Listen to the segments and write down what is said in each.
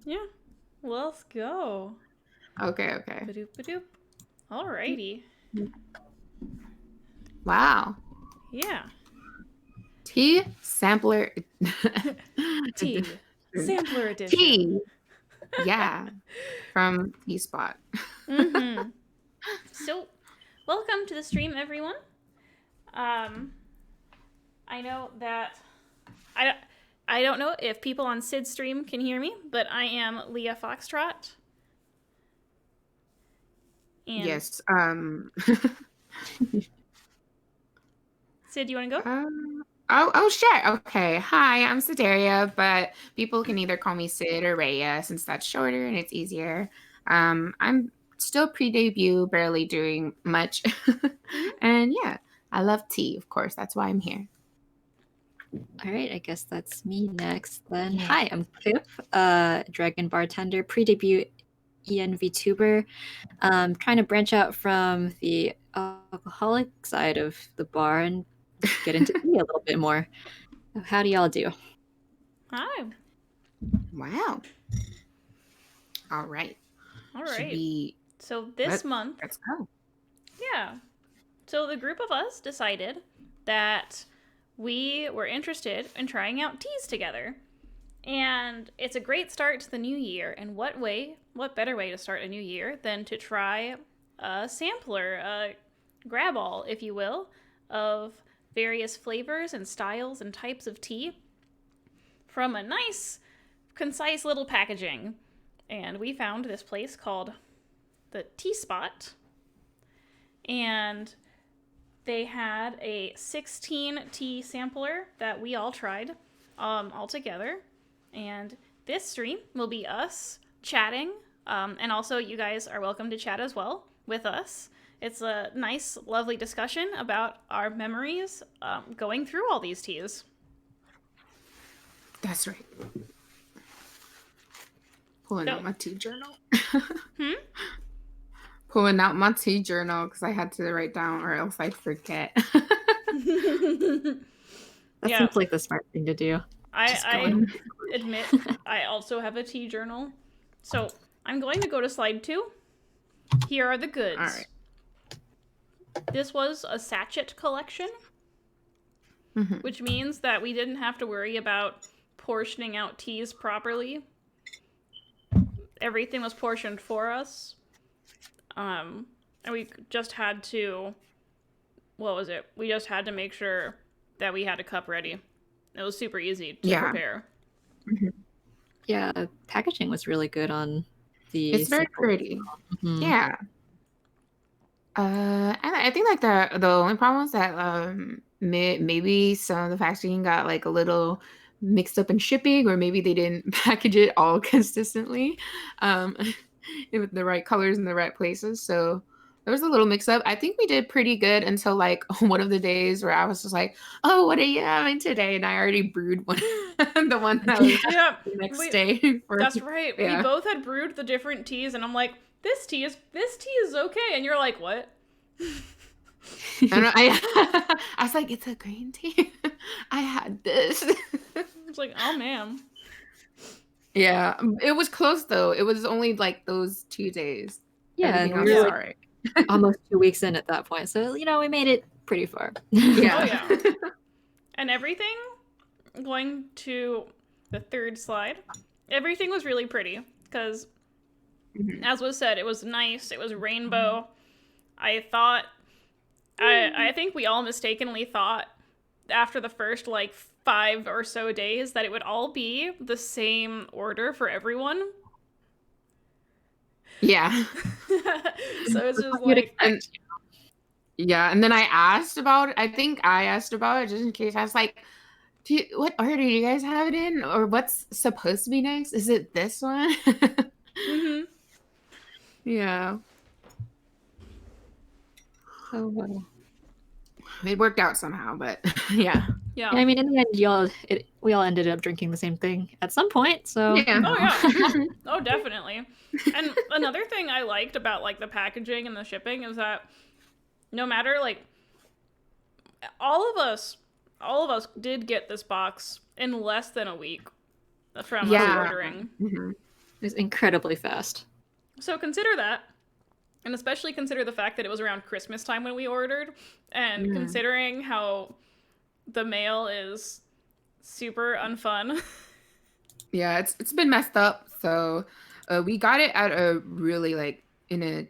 Yeah. Let's go. Okay. Ba-doop, ba-doop. Alrighty. Wow. Yeah. Tea sampler. Tea. Sampler edition. Tea. Yeah. From Tea Spot. Mm-hmm. So, welcome to the stream, everyone. Um, I know that I I don't know if people on Sid's stream can hear me, but I am Leah Foxtrot. And Yes. Sid, you want to go? Oh, sure. Okay. Hi, I'm Sidaria, but people can either call me Sid or Raya since that's shorter and it's easier. I'm still pre-debut, barely doing much. Mm-hmm. And yeah, I love tea, of course. That's why I'm here. All right, I guess that's me next then. Yeah. Hi, I'm Pip, Dragon Bartender, pre-debut ENVtuber. Trying to branch out from the alcoholic side of the bar and get into tea a little bit more. How do y'all do? Hi. Wow. All right. All Should right. we So this month, let's go. yeah. So the group of us decided that we were interested in trying out teas together. And it's a great start to the new year. And what better way to start a new year than to try a sampler, a grab all, if you will, of various flavors and styles and types of tea from a nice, concise little packaging. And we found this place called the Tea Spot. And they had a 16 tea sampler that we all tried all together. And this stream will be us chatting. And also, you guys are welcome to chat as well with us. It's a nice, lovely discussion about our memories going through all these teas. That's right. Pulling out my tea journal. Pulling out my tea journal because I had to write down or else I'd forget. That Yeah. seems like the smart thing to do. I admit I also have a tea journal. So I'm going to go to slide 2. Here are the goods. All right. This was a sachet collection, which means that we didn't have to worry about portioning out teas properly. Everything was portioned for us. And we just had to, what was it? We just had to make sure that we had a cup ready. It was super easy to prepare. Yeah, packaging was really good on the. It's very pretty. Yeah. And I think like the only problem was that maybe some of the packaging got like a little mixed up in shipping, or maybe they didn't package it all consistently with the right colors in the right places. So there was a little mix up. I think we did pretty good until like one of the days where I was just like, "Oh, what are you having today?" And I already brewed one, the one that was the next day. That's right. Yeah. We both had brewed the different teas, and I'm like, this tea is okay, and you're like, what? And I was like, it's a green tea. I had this. I was like, oh man. Yeah, it was close though. It was only like those 2 days. Yeah, and we were like, right. Almost 2 weeks in at that point, so we made it pretty far. Yeah. Oh yeah. And everything, going to the third slide, everything was really pretty because, as was said, it was nice. It was rainbow. I think we all mistakenly thought after the first like 5 or so days that it would all be the same order for everyone. Yeah. So it's just like. And then I think I asked about it just in case. I was like, what order do you guys have it in? Or what's supposed to be next? Is it this one? Yeah. Oh, wow. It worked out somehow, but yeah. Yeah. I mean, in the end, we all ended up drinking the same thing at some point. So yeah. Oh yeah. Oh, definitely. And another thing I liked about like the packaging and the shipping is that no matter like all of us did get this box in less than a week from ordering. It was incredibly fast. So consider that, and especially consider the fact that it was around Christmas time when we ordered, and Mm. considering how the mail is super unfun. Yeah, it's been messed up. So we got it at a really like in a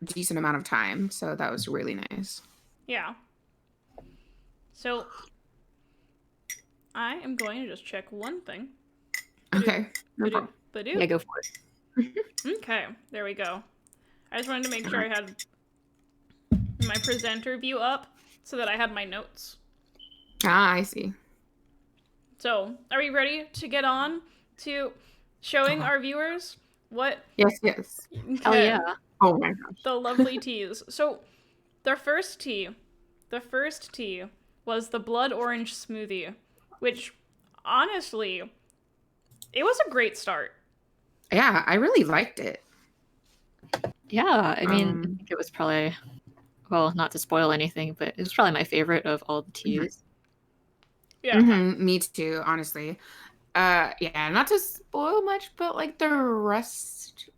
decent amount of time. So that was really nice. Yeah. So I am going to just check one thing. Okay. No Badoo. problem. Badoo. Yeah, go for it. Okay, there we go. I just wanted to make sure I had my presenter view up so that I had my notes. Ah, I see. So, are we ready to get on to showing our viewers what Yes, yes. Hell yeah. Oh my gosh. the lovely teas. So, the first tea was the blood orange smoothie, which honestly, it was a great start. Yeah, I really liked it. Yeah, I mean, I Um, think it was probably, well, not to spoil anything, but it was probably my favorite of all the teas. Yeah. me too, honestly. Yeah, not to spoil much, but like the rest,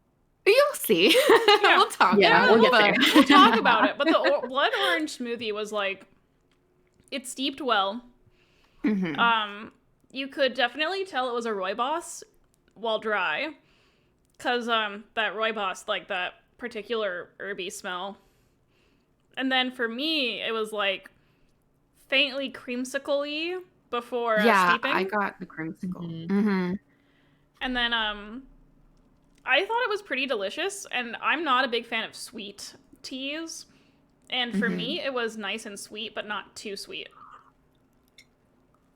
you'll see. Yeah. We'll talk Yeah, about we'll it. get there. We'll talk about it. But the blood orange smoothie was like, it steeped well. You could definitely tell it was a rooibos while dry, cause that rooibos, like that particular herby smell. And then for me, it was like faintly creamsicle-y before Yeah, steeping. I got the creamsicle. And then I thought it was pretty delicious, and I'm not a big fan of sweet teas. And for me, it was nice and sweet, but not too sweet.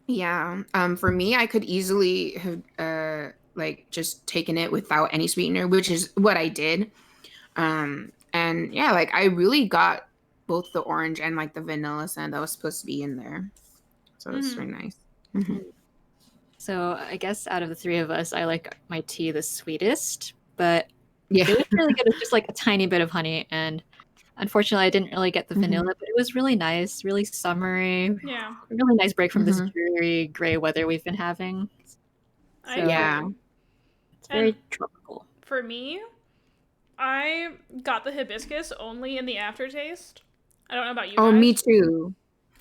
Yeah. For me, I could easily have like just taken it without any sweetener, which is what I did. And yeah, like I really got both the orange and like the vanilla scent that was supposed to be in there. So it's very nice. So I guess out of the three of us, I like my tea the sweetest, but Yeah. it was really good. It's just like a tiny bit of honey, and unfortunately, I didn't really get the vanilla, but it was really nice, really summery. Yeah. A really nice break from this dreary gray weather we've been having. I So, agree. Yeah. it's very And tropical. for me, I got the hibiscus only in the aftertaste. I don't know about you Oh, guys. me too.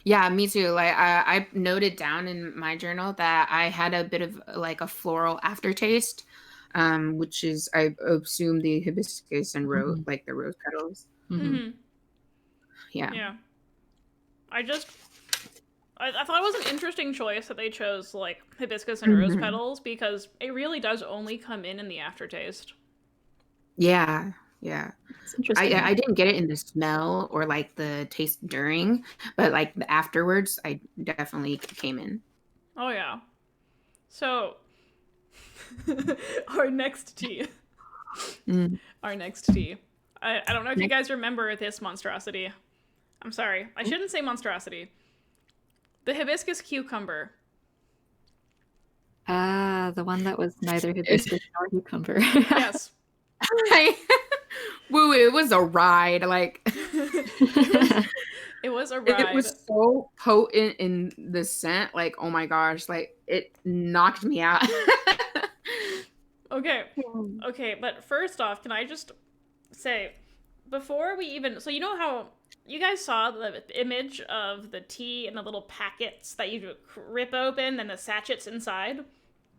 Yeah, me too. Like I noted down in my journal that I had a bit of like a floral aftertaste, which is I assume the hibiscus and rose, like the rose petals. Yeah. Yeah. I thought it was an interesting choice that they chose like hibiscus and rose petals because it really does only come in the aftertaste. Yeah. Yeah. It's interesting. I didn't get it in the smell or like the taste during, but like afterwards, I definitely came in. Oh yeah. So our next tea. Our next tea. I don't know if you guys remember this monstrosity. I'm sorry. I shouldn't say monstrosity. The hibiscus cucumber. Ah, the one that was neither hibiscus nor cucumber. Yes. Woo, it was a ride. Like It was a ride. it was so potent in the scent. Like, oh my gosh, like it knocked me out. Okay, but first off, can I just say, before we even, so you know how you guys saw the image of the tea in the little packets that you rip open and the sachets inside?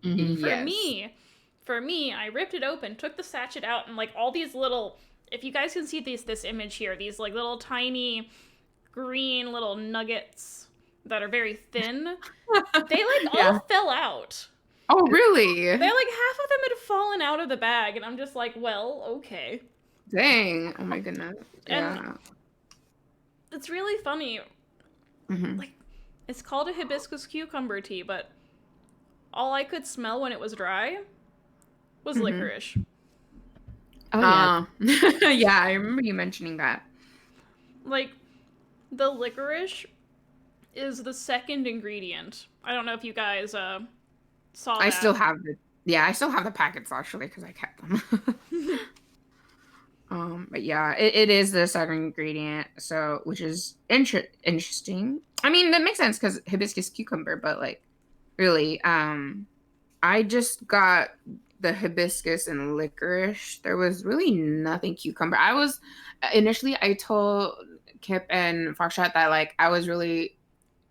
For me, I ripped it open, took the sachet out, and like all these little, if you guys can see this image here, these like little tiny green little nuggets that are very thin, they like all fell out. Oh, really? They like half of them had fallen out of the bag, and I'm just like, well, okay. Dang. Oh my goodness. Yeah. And it's really funny. Like, it's called a hibiscus cucumber tea, but all I could smell when it was dry was licorice. Oh yeah. Yeah, I remember you mentioning that. Like, the licorice is the second ingredient. I don't know if you guys saw that. I still have the packets actually because I kept them. But yeah, it is the second ingredient, so which is interesting. I mean, that makes sense because hibiscus cucumber, but like, really, I just got the hibiscus and licorice. There was really nothing cucumber. I was initially I told Kip and Foxtrot that like I was really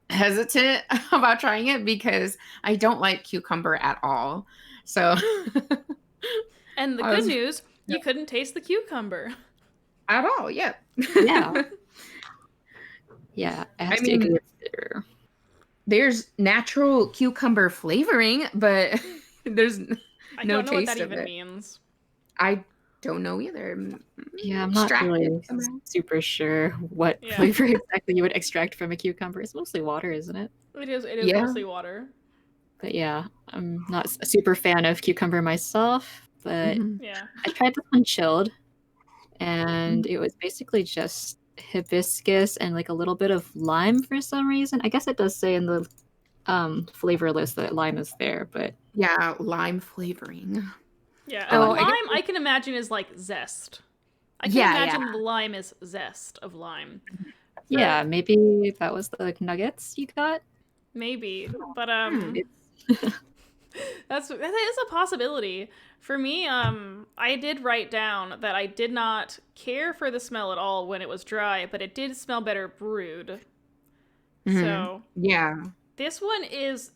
hesitant about trying it because I don't like cucumber at all. So And the I good was news, you couldn't taste the cucumber. at all, yeah. Yeah. Yeah, I I have to mean, agree with you. there's natural cucumber flavoring, but there's I no don't know what that taste of even it. means. I don't know either. Yeah, I'm not Extracted really somehow. super sure what Yeah. flavor exactly you would extract from a cucumber. It's mostly water, isn't it? It is Yeah. mostly water. But yeah, I'm not a super fan of cucumber myself, but Mhm. Yeah. I tried this one chilled, and it was basically just hibiscus and like a little bit of lime for some reason. I guess it does say in the flavor list that lime is there, but Yeah, lime flavoring. Yeah. And the Oh, I guess. lime I can imagine is like zest. I can Yeah, yeah. imagine the lime is zest of lime. yeah, maybe that was the nuggets you got. Maybe. But that is a possibility. For me, I did write down that I did not care for the smell at all when it was dry, but it did smell better brewed. So Yeah. this one is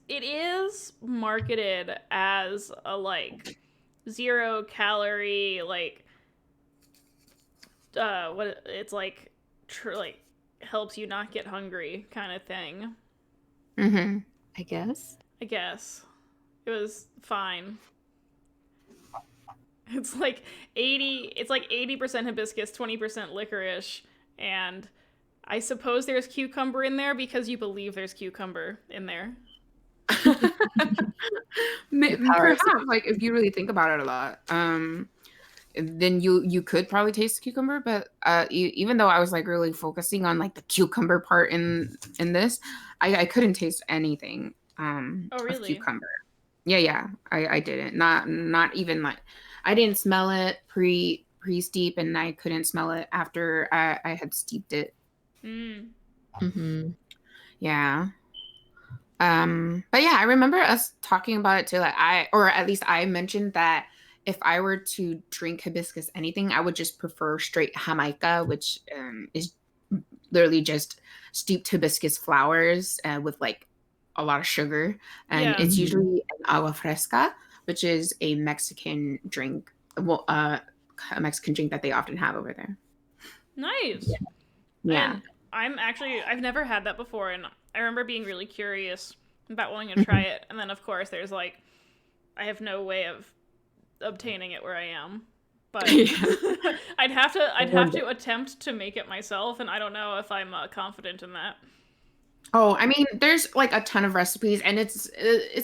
marketed as a like 0 calorie like what it's like like helps you not get hungry kind of thing. Mm-hmm. I guess. I guess it was fine. It's like 80% hibiscus, 20% licorice, and I suppose there's cucumber in there because you believe there's cucumber in there. Perhaps, like if you really think about it a lot, then you could probably taste the cucumber. But even though I was like really focusing on like the cucumber part in this, I couldn't taste anything Oh, of really? cucumber. Yeah, I didn't. Not even like I didn't smell it pre-steep, and I couldn't smell it after I had steeped it. Mm. Mm-hmm. Yeah. But yeah, I remember us talking about it too. Like or at least I mentioned that if I were to drink hibiscus anything, I would just prefer straight Jamaica, which is literally just steeped hibiscus flowers with like a lot of sugar, and Yeah. it's usually an agua fresca, which is a Mexican drink. Well, a Mexican drink that they often have over there. Nice. Yeah. And I've never had that before, and I remember being really curious about wanting to try it. And then, of course, there's like, I have no way of obtaining it where I am. But I'd have to attempt to make it myself, and I don't know if I'm confident in that. Oh, I mean, there's like a ton of recipes, and it's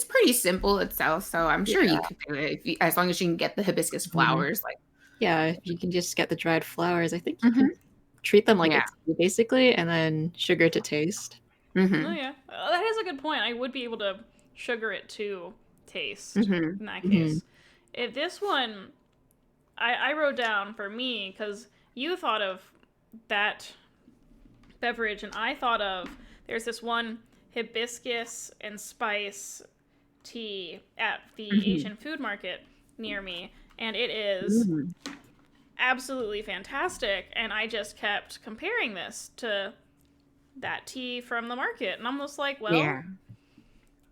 pretty simple itself. So I'm sure you could do it as long as you can get the hibiscus flowers. Like, yeah, if you can just get the dried flowers, I think you can treat them like a tea, basically, and then sugar to taste. Oh yeah, that is a good point. I would be able to sugar it to taste in that case. If this one, I wrote down for me because you thought of that beverage, and I thought of there's this one hibiscus and spice tea at the Asian food market near me, and it is absolutely fantastic. And I just kept comparing this to that tea from the market, and I'm just like, well,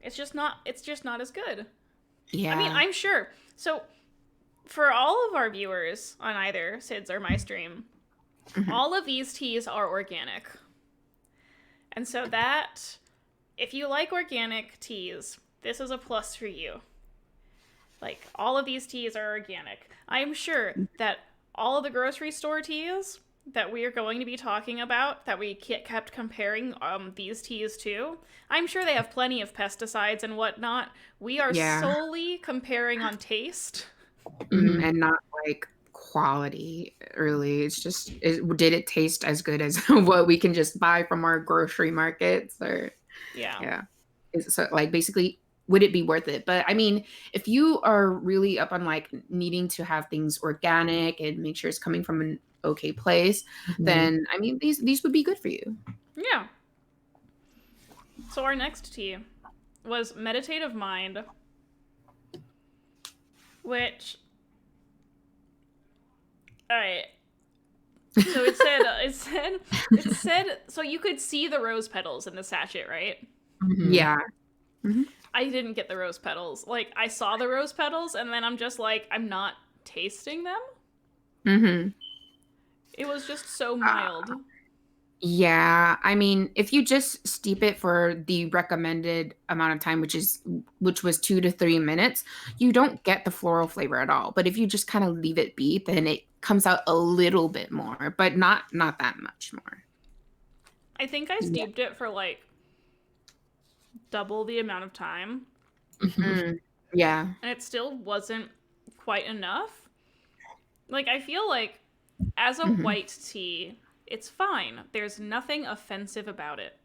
it's just not as good. Yeah. I mean, I'm sure. So for all of our viewers on either Sid's or my stream, all of these teas are organic. And so that, if you like organic teas, this is a plus for you. Like, all of these teas are organic. I'm sure that all of the grocery store teas that we are going to be talking about, that we kept comparing these teas to, I'm sure they have plenty of pesticides and whatnot. We are solely comparing on taste. And not like quality, really. It's just, did it taste as good as what we can just buy from our grocery markets? Or so like basically, would it be worth it? But I mean, if you are really up on like needing to have things organic and make sure it's coming from an okay place, then I mean these would be good for you. Yeah. So our next tea was Meditative Mind, which, all right. So it said so you could see the rose petals in the sachet, right? Mhm. Yeah. Mhm. I didn't get the rose petals. Like I saw the rose petals and then I'm just like I'm not tasting them. Mhm. It was just so mild. Yeah, I mean, if you just steep it for the recommended amount of time, which was 2 to 3 minutes, you don't get the floral flavor at all. But if you just kind of leave it be, then it comes out a little bit more, but not that much more. I think I Yeah. steeped it for like double the amount of time Mm, yeah. and it still wasn't quite enough. Like I feel like as a Hmm. white tea, it's fine. There's nothing offensive about it.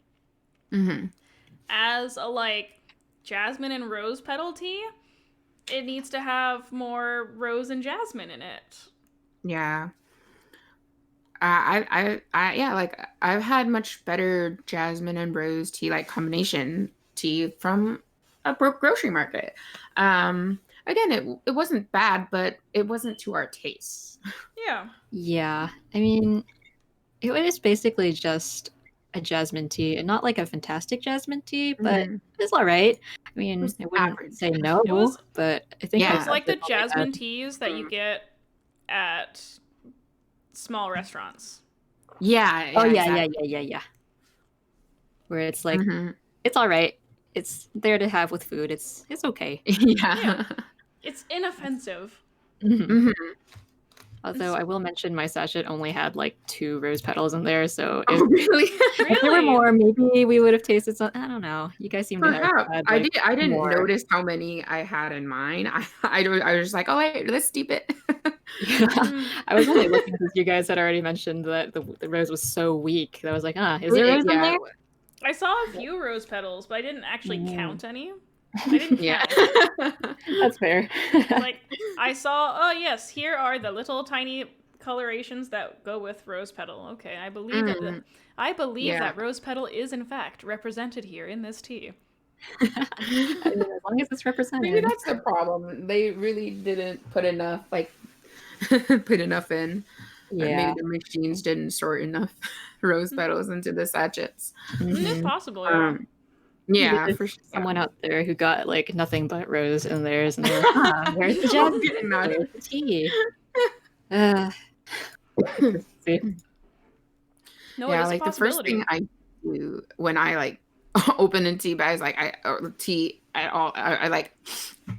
Hmm. As a like jasmine and rose petal tea, it needs to have more rose and jasmine in it. Yeah. Yeah, like I've had much better jasmine and rose tea, like combination tea from a grocery market. Again, it wasn't bad, but it wasn't to our tastes. Yeah. Yeah, I mean, it was basically just a jasmine tea, and not like a fantastic jasmine tea, but Hmm. it's all right. I It mean, was I wouldn't average. say It no, was but I think it my was Yeah. like the sister only had. jasmine teas that you get at small restaurants. Yeah, Oh yeah, yeah, yeah, exactly. yeah, yeah, yeah. Where it's like Hmm. it's all right. It's there to have with food. It's okay. Yeah. Yeah. It's inoffensive. Mhm. Hmm. Although I will mention my sachet only had like 2 rose petals in there, so Oh, really? if there were Really? more, maybe we would have tasted some. I don't know. You guys seem to have Perhaps had like I didn't more. notice how many I had in mine. I was just like, oh wait, let's steep it. Yeah, Mm, I was only looking because you guys had already mentioned that the rose was so weak that I was like, is there rose in Yeah, there? I saw a few rose petals, but I didn't actually Mm, count any. I didn't yeah. count. that's fair. Like I saw, oh yes, here are the little tiny colorations that go with rose petal. Okay, Mm, I believe yeah. that rose petal is in fact represented here in this tea. I mean, as long as it's Maybe represented. that's the problem. They really didn't put enough, like, put enough in. Maybe Yeah. the machines didn't sort enough rose Mm, petals into the sachets. it's Hmm. possible, yeah. Um, Maybe yeah, there's for sure. someone out there who got like nothing but rose in theirs, and they're like, where's the I'm jasmine? getting mad. Where's the tea? Uh, consistency. No, it Yeah, is a like the first possibility. thing I do when I like open a tea bag is like I or tea at all. I like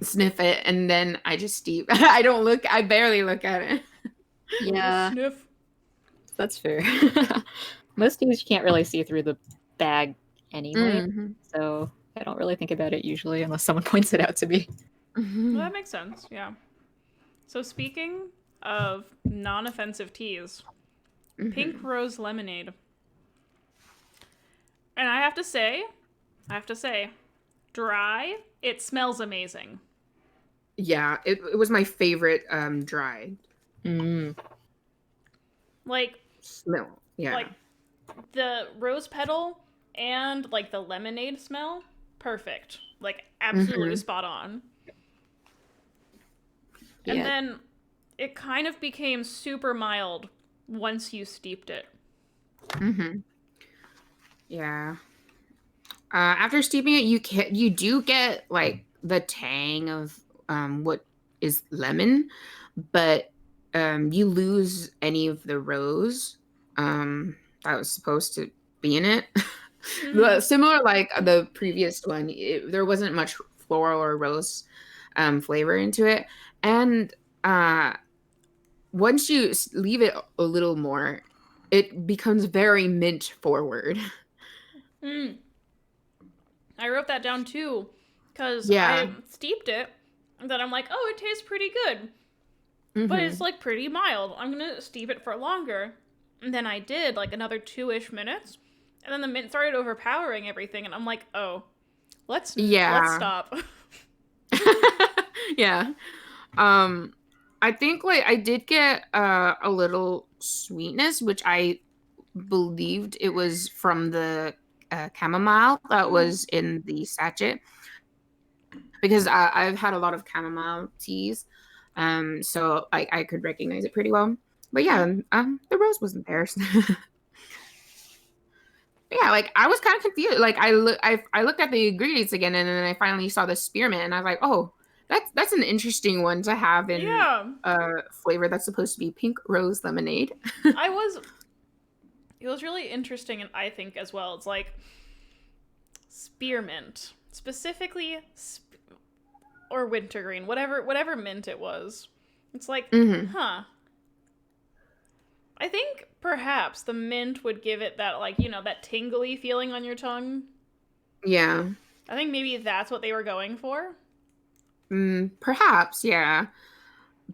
sniff it and then I just steep. I don't look. I barely look at it. Yeah, Sniff. that's fair. Most teas you can't really see through the bag anyway, Hmm. so I don't really think about it usually unless someone points it out to me. Well, Hmm. that makes sense, yeah. So speaking of non-offensive teas, pink Hmm. rose lemonade. And I have to say, dry, it smells amazing. Yeah, it was my favorite dry Mm. Like smell. Yeah. like the rose petal and like the lemonade smell, perfect. Like absolutely Hmm. spot on. And Yeah. then it kind of became super mild once you steeped it. Hmm. Yeah. After steeping it, you do get like the tang of what is lemon, but you lose any of the rose that was supposed to be in it. Mm-hmm. Similar like the previous one, there wasn't much floral or rose flavor into it, and uh, once you leave it a little more, it becomes very mint forward. Mm. I wrote that down too, because Yeah. I steeped it, and then I'm like, oh, it tastes pretty good, but it's Hmm. like pretty mild. I'm gonna steep it for longer, and then I did like another 2-ish minutes, and then the mint started overpowering everything, and I'm like, oh, let's Yeah. stop. Yeah. Um, I think like I did get a little sweetness, which I believed it was from the chamomile that Mm. was in the sachet because I've had a lot of chamomile teas. So I could recognize it pretty well. But yeah, the rose wasn't there. Yeah, like I was kind of confused. Like I looked at the ingredients again, and then I finally saw the spearmint, and I was like, oh, that's an interesting one to have in Yeah. a flavor that's supposed to be pink rose lemonade. I was it was really interesting, and I think as well. It's like spearmint, specifically or wintergreen, whatever mint it was. It's like, Mm-hmm. huh. I think perhaps the mint would give it that, like, that tingly feeling on your tongue. Yeah. I think maybe that's what they were going for. Perhaps, yeah.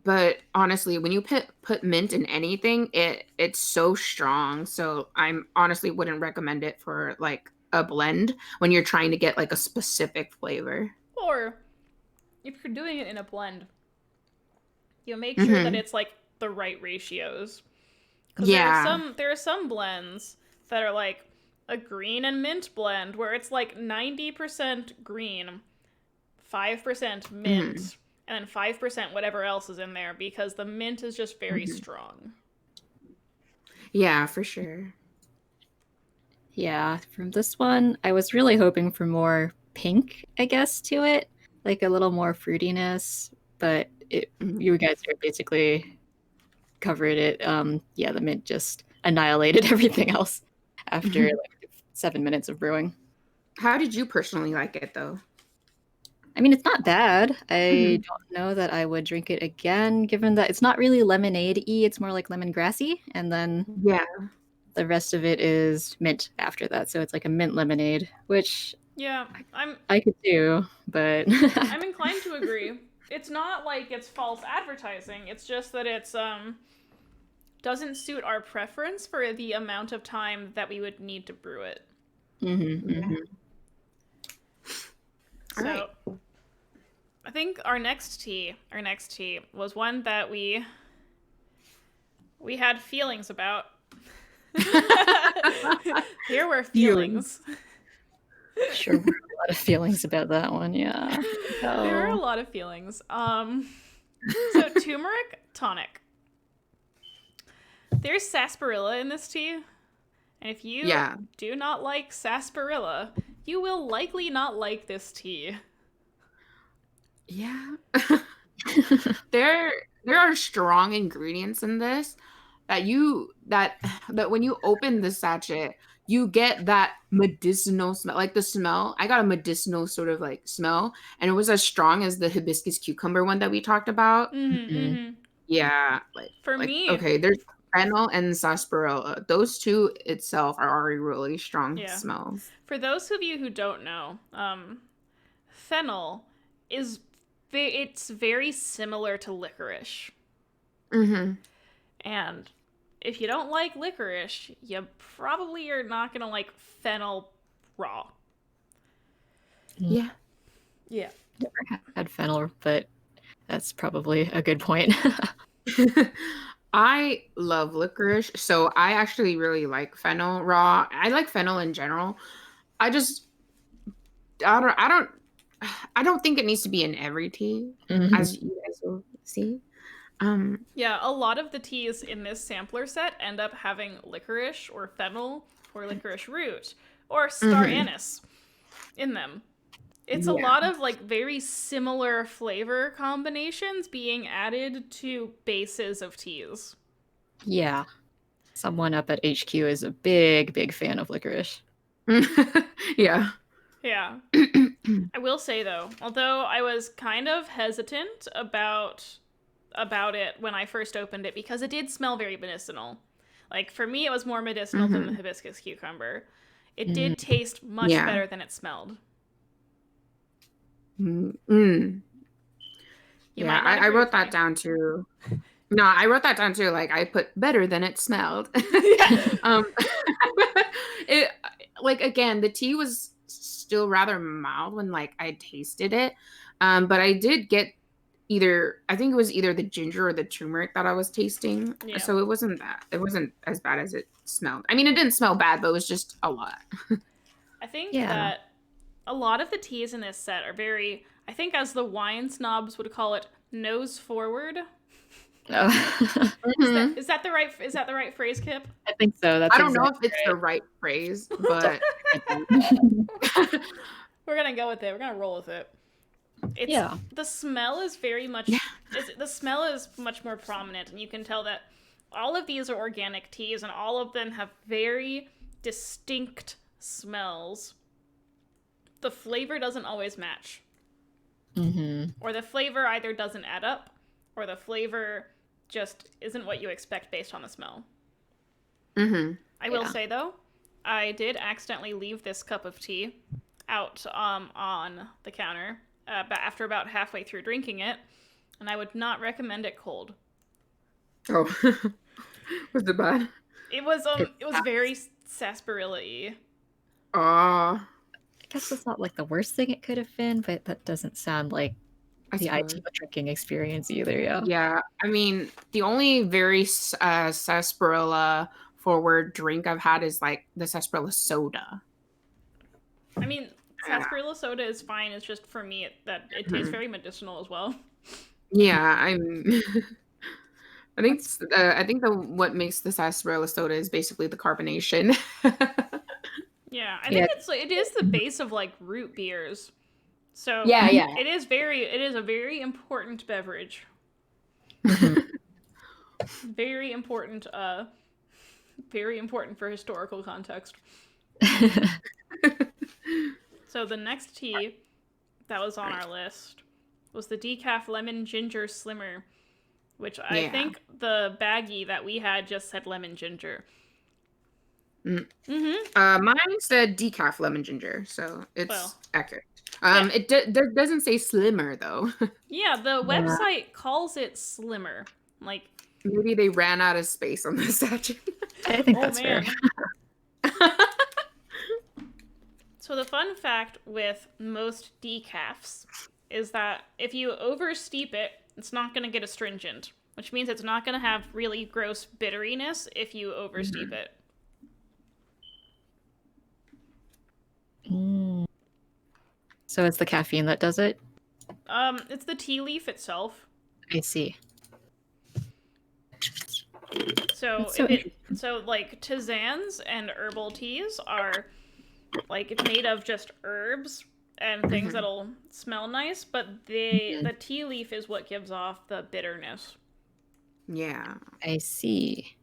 But honestly, when you put mint in anything, it's so strong. So I'm honestly wouldn't recommend it for like a blend when you're trying to get like a specific flavor. Or if you're doing it in a blend, you make sure that Mm-hmm. it's like the right ratios. Because Yeah. there are some blends that are like a green and mint blend where it's like 90% green, 5% Mm-hmm. mint, and then 5% whatever else is in there because the mint is just very Mm-hmm. strong. Yeah, for sure. Yeah, from this one, I was really hoping for more pink, I guess, to it, like a little more fruitiness. But Mhm. you guys are basically covered it. Yeah, the mint just annihilated everything else after like 7 minutes of brewing. How did you personally like it though? I mean, it's not bad. I Mhm. don't know that I would drink it again, given that it's not really lemonade-y. It's more like lemongrassy, and then Yeah. the rest of it is mint after that. So it's like a mint lemonade, which Yeah, I could do, but I'm inclined to agree. It's not like it's false advertising. It's just that it's doesn't suit our preference for the amount of time that we would need to brew it. Mm-hmm. All right. So, I think our next tea was one that we had feelings about. There were feelings. Sure, there were a lot of feelings about that one. Yeah. There were a lot of feelings. So turmeric tonic. There's sarsaparilla in this tea, and if you Yeah. do not like sarsaparilla, you will likely not like this tea. Yeah. there there are strong ingredients in this that when you open the sachet, you get that medicinal smell. Like the smell, I got a medicinal sort of like smell, and it was as strong as the hibiscus cucumber one that we talked about. Mm-hmm, Mhm. mm-hmm. Yeah, For like me, okay, there's fennel and sarsaparilla. Those two itself are already really strong yeah. smells. For those of you who don't know, fennel is it's very similar to licorice. Mm-hmm. And if you don't like licorice, you probably are not going to like fennel raw. Yeah. Yeah. Never had fennel, but that's probably a good point. I love licorice, so I actually really like fennel raw. I like fennel in general. I just I don't I don't think it needs to be in every tea, Mhm. as you guys will see. Um Yeah, a lot of the teas in this sampler set end up having licorice or fennel or licorice root or star mhm. anise in them. It's a Yeah. lot of like very similar flavor combinations being added to bases of teas. Yeah. Someone up at HQ is a big, big fan of licorice. Yeah. Yeah. I will say though, although I was kind of hesitant about it when I first opened it because it did smell very medicinal. Like for me it was more medicinal than the Mhm. hibiscus cucumber. It Mm. did taste much Yeah. better than it smelled. Mm. You Yeah, might not I agree wrote with that me. down too. No, I wrote that down too. Like I put better than it smelled. Yeah. um, it like again, the tea was still rather mild when like I tasted it. But I did get I think it was either the ginger or the turmeric that I was tasting. Yeah. So it wasn't as bad as it smelled. I mean, it didn't smell bad, but it was just a lot. I think Yeah. that a lot of the teas in this set are very, I think as the wine snobs would call it, nose forward. Oh. Mhm. Is that the right phrase, Kip? I think so. That's I don't know if exactly it's the right phrase, but We're gonna go with it. We're gonna roll with it. It's Yeah. the smell is very much Yeah. the smell is much more prominent, and you can tell that all of these are organic teas, and all of them have very distinct smells. The flavor doesn't always match, or the flavor either doesn't add up, or the flavor just isn't what you expect based on the smell. I will say though, I did accidentally leave this cup of tea out on the counter after about halfway through drinking it, and I would not recommend it cold. Oh, was it bad? It was very sarsaparilla-y. Ah, I guess that's not like the worst thing it could have been, but that doesn't sound like I the suppose. ideal drinking experience either. Yeah. Yeah, I mean, the only very sarsaparilla forward drink I've had is like the sarsaparilla soda. I mean, sarsaparilla soda is fine. It's just for me that it tastes very medicinal as well. Yeah, I'm. I think what makes the sarsaparilla soda is basically the carbonation. Yeah, I think it is the base of like root beers. So Yeah. it is a very important beverage. Very important for historical context. So the next tea that was on our list was the decaf lemon ginger slimmer, which I think the baggie that we had just said lemon ginger. Mine said decaf lemon ginger, so it's accurate. It doesn't say slimmer though. Yeah, the website calls it slimmer. Like maybe they ran out of space on the statue. I think that's fair. So the fun fact with most decafs is that if you oversteep it, it's not going to get astringent, which means it's not going to have really gross bitteriness if you oversteep it. So it's the caffeine that does it? It's the tea leaf itself. I see. So like tisanes and herbal teas are like made of just herbs and things that'll smell nice, but the tea leaf is what gives off the bitterness. Yeah. I see.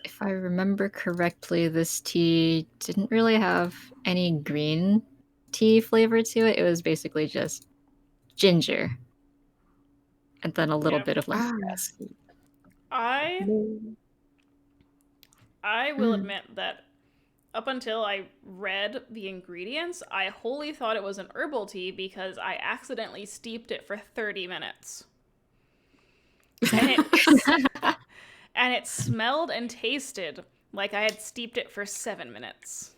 If I remember correctly, this tea didn't really have any green tea flavor to it. It was basically just ginger. And then a little bit of lemongrass. I will admit that up until I read the ingredients, I wholly thought it was an herbal tea because I accidentally steeped it for 30 minutes. And it smelled and tasted like I had steeped it for 7 minutes.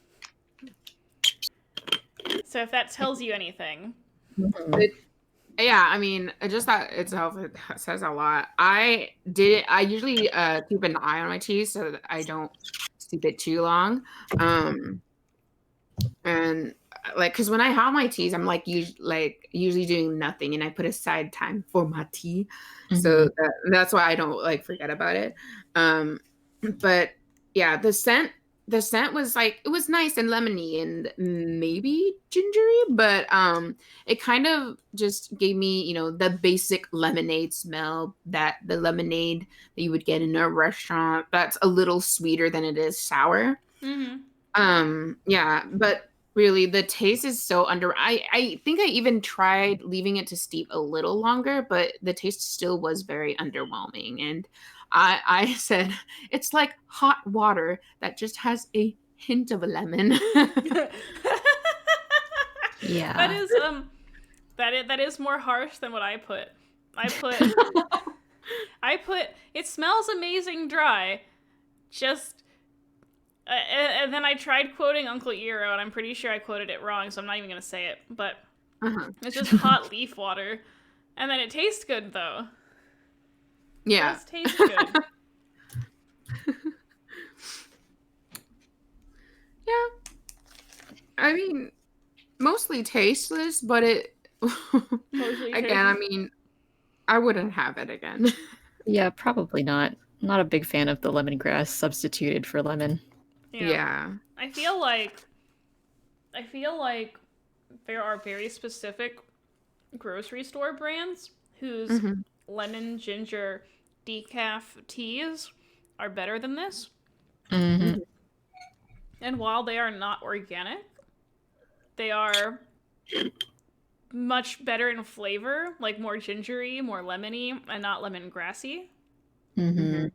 So if that tells you anything. Yeah, I mean, just that itself it says a lot. I usually keep an eye on my tea so that I don't steep it too long. And like, because when I have my teas, I'm like usually doing nothing, and I put aside time for my tea, so that's why I don't like forget about it. But yeah, the scent was like, it was nice and lemony and maybe gingery, but it kind of just gave me, the basic lemonade smell, that the lemonade that you would get in a restaurant that's a little sweeter than it is sour. Yeah, but really the taste is so I think I even tried leaving it to steep a little longer, but the taste still was very underwhelming, and I said it's like hot water that just has a hint of a lemon. Yeah. That is more harsh than what I put. I put it smells amazing dry. Just and then I tried quoting Uncle Eero, and I'm pretty sure I quoted it wrong, so I'm not even gonna say it. But it's just hot leaf water, and then it tastes good though. Yeah, it does taste good. Yeah, I mean, mostly tasteless, but Mostly Again, I tastes. mean, I wouldn't have it again. Yeah, probably not. Not a big fan of the lemongrass substituted for lemon. Yeah. Yeah. I feel like I feel like there are very specific grocery store brands whose Hmm. lemon ginger decaf teas are better than this. Hmm. And while they are not organic, they are much better in flavor, like more gingery, more lemony, and not lemongrassy. Hmm. Hmm.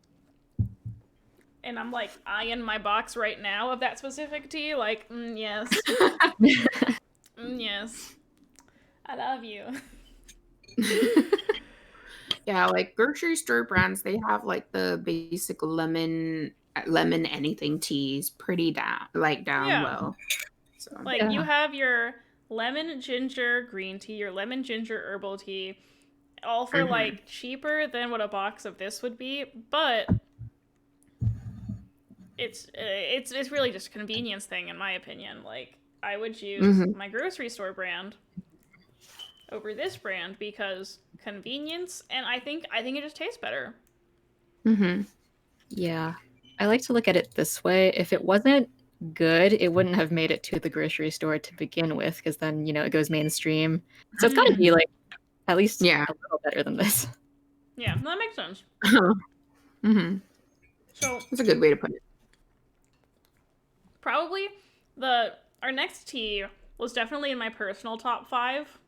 And I'm like eyeing my box right now of that specific tea, like, yes, yes, I love you. Yeah, like grocery store brands, they have like the basic lemon anything teas pretty down Yeah, well. So, like you Yeah. have your lemon ginger green tea, your lemon ginger herbal tea, all for mhm. like cheaper than what a box of this would be, but it's really just a convenience thing in my opinion. Like I would choose Mhm. my grocery store brand over this brand because convenience, and I think it just tastes better. Mhm. Yeah. I like to look at it this way. If it wasn't good, it wouldn't have made it to the grocery store to begin with, because then, it goes mainstream. So it's got to Mm-hmm. be like at least Yeah. a little better than this. Yeah, that makes sense. Mhm. So That's a good way to put it. probably the our next tea was definitely in my personal top 5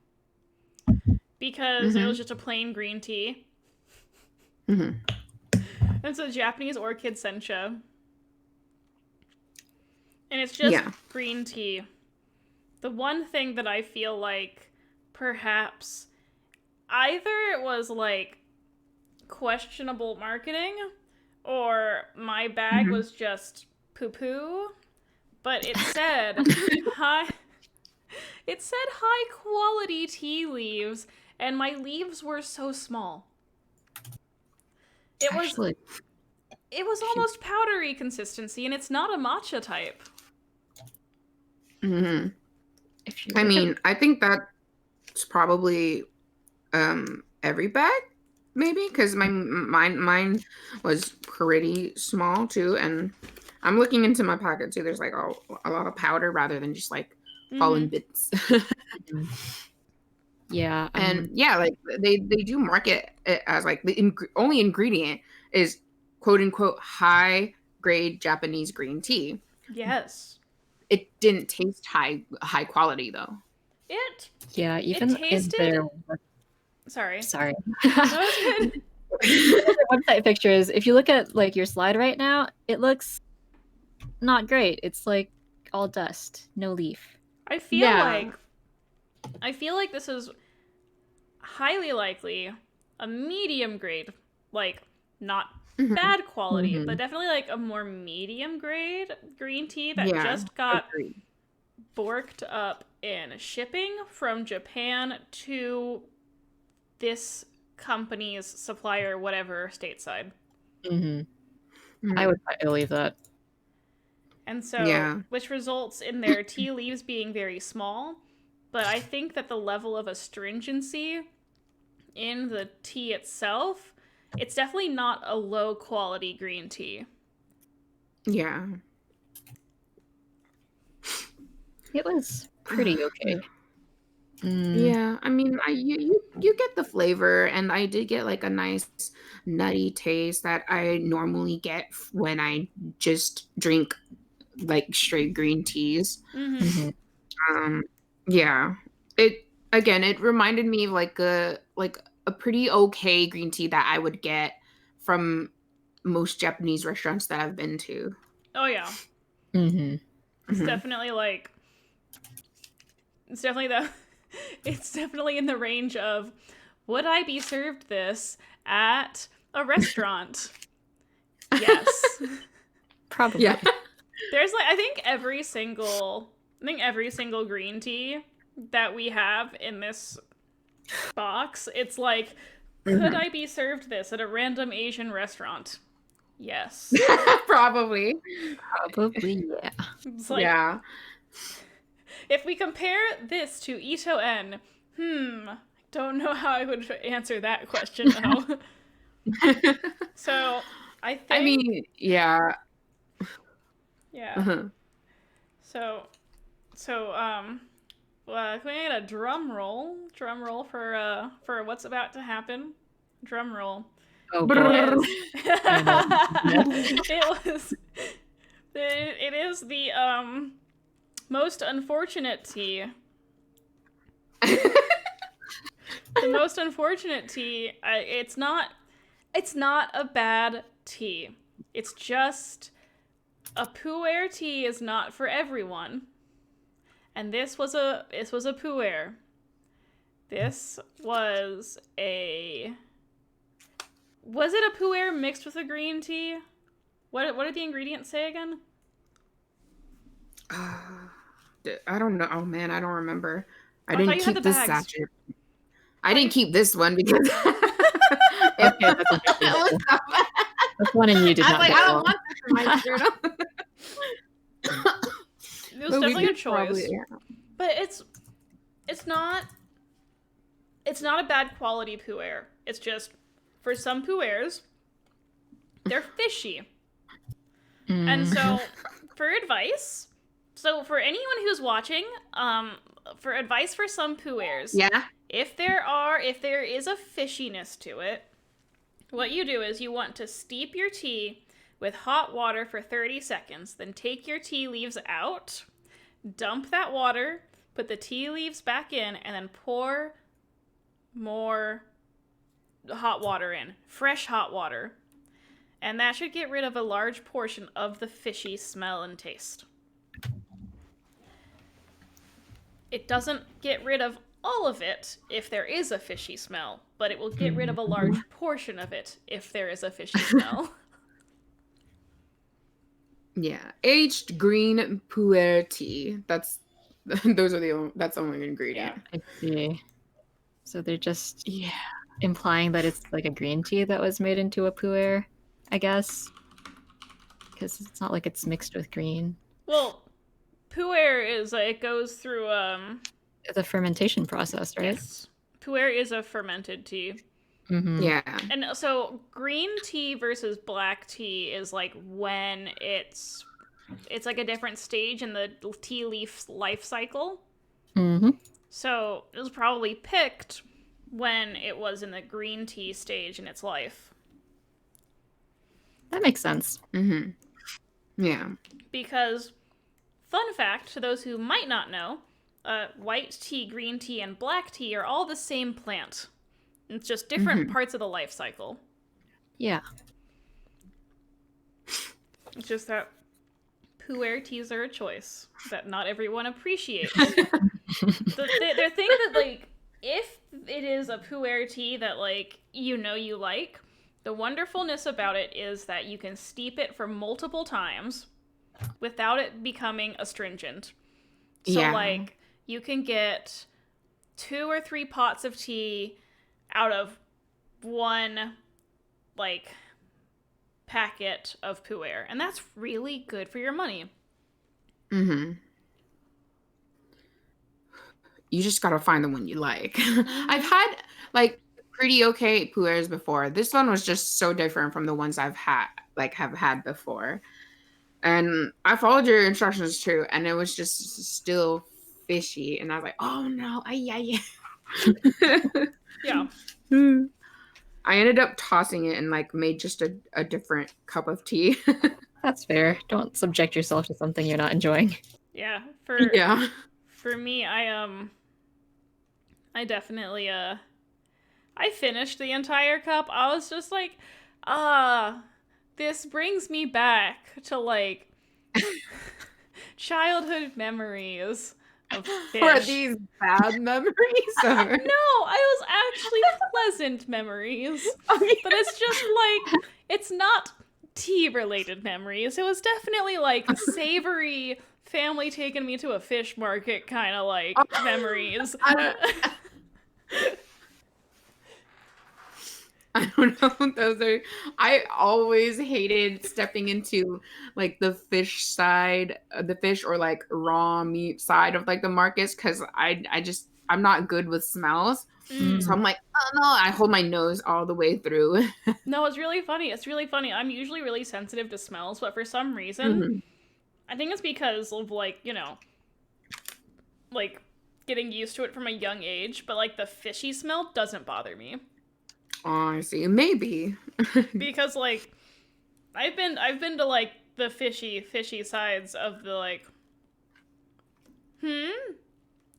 because it was Mhm. just a plain green tea. Mhm. It's a Japanese orchid sencha, and it's just Yeah. green tea. The one thing that I feel like perhaps either it was like questionable marketing or my bag Mhm. was just poo poo, but high it said high quality tea leaves and my leaves were so small. It was Actually, it was if you, almost powdery consistency and it's not a matcha type. Mhm. if you I look at mean, I think that's probably every bag maybe because mine was pretty small too, and I'm looking into my pocket too. There's like a lot of powder rather than just like fallen Mhm. bits. yeah, And yeah, like they do market it as like the only ingredient is quote unquote high grade Japanese green tea. Yes. It didn't taste high quality though. It yeah, it even in tasted their sorry. sorry. No, it's good. Website pictures, if you look at like your slide right now, it looks not great. It's like all dust, no leaf. I feel Yeah. like I feel like this is highly likely a medium grade, like not Hmm. bad quality, but Hmm. definitely like a more medium grade green tea that Yeah. just got Agreed. borked up in shipping from Japan to this company's supplier, whatever stateside. Hmm. I Mhm. would believe that. And so, Yeah. which results in their tea leaves being very small. But I think that the level of astringency in the tea itself, it's definitely not a low quality green tea. Yeah. It was pretty okay. Mm, Yeah, I mean, you get the flavor, and I did get like a nice nutty taste that I normally get when I just drink like straight green teas. Mm-hmm. hmm. Um, yeah, it reminded me of like a pretty okay green tea that I would get from most Japanese restaurants that I've been to. Oh yeah, Hmm. it's Hmm. definitely like it's definitely the it's definitely in the range of would I be served this at a restaurant? Yes. Yeah. Probably. There's like I think every single green tea that we have in this box, it's like could Mhm. I be served this at a random Asian restaurant? Yes. Probably. Probably, yeah. It's like Yeah. if we compare this to Ito En, I don't know how I would answer that question though. So I I think, mean, yeah. yeah. Uh-huh. So can we get a drum roll? Drum roll for what's about to happen. Drum roll. Oh It boy. Brrr. is. I know. It was. It is the most unfortunate tea. The most unfortunate tea. It's not. It's not a bad tea. It's just a pu'er tea is not for everyone. And this was a pu'er. This was a. Was it a pu'er mixed with a green tea? What did the ingredients say again? I don't know. Oh man, I don't remember. I Oh, I thought didn't you had the keep this bags. sachet. I Thought didn't you. keep this one because Okay, that's it was understandable. so bad. That's one and you did I was not like, get I don't wrong. want this in my journal. It was But we definitely a could choice, probably, yeah. but it's not a bad quality pu'er. It's just for some pu'ers they're fishy, and Mm. so for advice, so for anyone who's watching, for advice for some pu'ers, Yeah. if there is a fishiness to it, what you do is you want to steep your tea with hot water for 30 seconds, then take your tea leaves out, dump that water, put the tea leaves back in, and then pour more hot water in. Fresh hot water. And that should get rid of a large portion of the fishy smell and taste. It doesn't get rid of all of it if there is a fishy smell, but it will get rid of a large portion of it if there is a fishy smell. Yeah. Aged green pu'er tea. That's that's the only ingredient. Yeah. I see. So they're just Yeah. implying that it's like a green tea that was made into a pu'er, I guess. Because it's not like it's mixed with green. Well, pu'er is it goes through The fermentation process, right? yes. Pu'er is a fermented tea. Mm-hmm. Yeah. And so green tea versus black tea is like when it's like a different stage in the tea leaf life cycle. Mm-hmm. So it was probably picked when it was in the green tea stage in its life. That makes sense. Mm-hmm. Yeah. Because, fun fact to those who might not know, white tea, green tea, and black tea are all the same plant. It's just different parts of the life cycle. Yeah. It's just that pu'er teas are a choice that not everyone appreciates. The thing that, like, if it is a pu'er tea that, like, you like, the wonderfulness about it is that you can steep it for multiple times without it becoming astringent. So, Yeah. like, you can get 2 or 3 pots of tea out of one, like, packet of pu'er. And that's really good for your money. Mm-hmm. You just gotta find the one you like. I've had like pretty okay pu'ers before. This one was just so different from the ones have had before. And I followed your instructions too, and it was just still fishy. And I was like, oh no, ay. Yeah. I ended up tossing it and like made just a different cup of tea. That's fair. Don't subject yourself to something you're not enjoying. Yeah. Yeah. For me, I definitely I finished the entire cup. I was just like, this brings me back to like childhood memories of fish. Were these bad memories? Or... No, I was actually pleasant memories. Okay. But it's just like, it's not tea related memories. It was definitely like savory family taking me to a fish market kind of like memories. I don't know what those are. I always hated stepping into like the fish side of the fish or like raw meat side of like the markets because I just I'm not good with smells. Mm. So I'm like, oh no, I hold my nose all the way through. No, it's really funny. It's really funny. I'm usually really sensitive to smells, but for some reason, Hmm. I think it's because of like, like getting used to it from a young age, but like the fishy smell doesn't bother me. Oh, I see. Maybe. Because like I've been to like the fishy sides of the like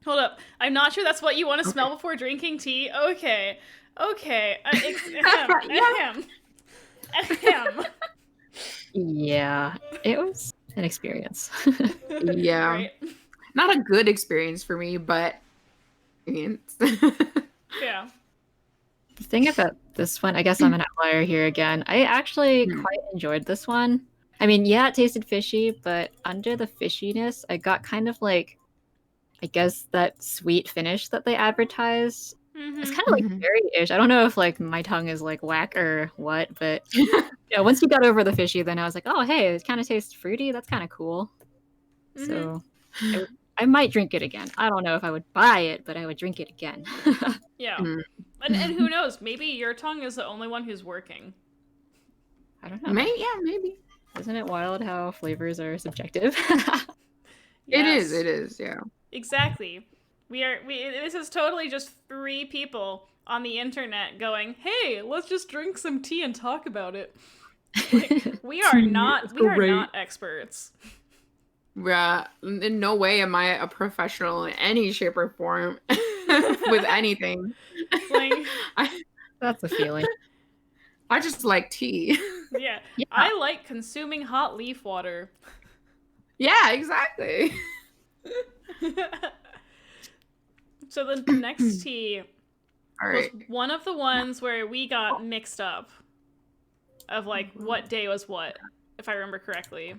hold up. I'm not sure that's what you want to Okay. smell before drinking tea. Okay. Okay. Yeah. Ahem. Yeah, it was an experience. Yeah. Right. Not a good experience for me, but it's Yeah. The thing about this one, I guess I'm an outlier here again. I actually quite enjoyed this one. I mean, yeah, it tasted fishy, but under the fishiness, I got kind of like, I guess, that sweet finish that they advertised. It's Mhm. kind of like berry-ish. I don't know if like my tongue is like whack or what, but yeah, once you got over the fishy, then I was like, oh, hey, it kind of tastes fruity. That's kind of cool. Mhm. So I might drink it again. I don't know if I would buy it, but I would drink it again. Yeah. And who knows? Maybe your tongue is the only one who's working. I don't know. Maybe. Isn't it wild how flavors are subjective? Yes. It is, yeah. Exactly. This is totally just three people on the internet going, "Hey, let's just drink some tea and talk about it." Like, we are not experts. Yeah, in no way am I a professional in any shape or form with anything. It's like, I, That's a feeling. I just like tea. yeah, Yeah. I like consuming hot leaf water. Yeah, exactly. So the next tea All was right. one of the ones where we got mixed up of like what day was what, if I remember correctly.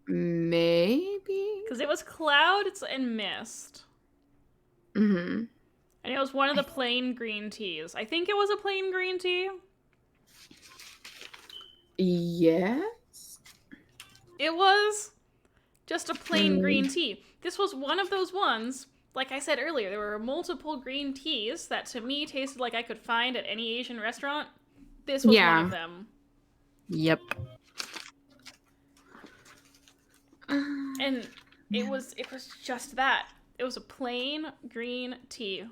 Maybe. Because it was clouds and mist. Mm-hmm. And it was one of the plain green teas. I think it was a plain green tea. Yes. It was just a plain green tea. This was one of those ones, like I said earlier, there were multiple green teas that to me tasted like I could find at any Asian restaurant. This was one of them. Yep. And it was just that. It was a plain green tea.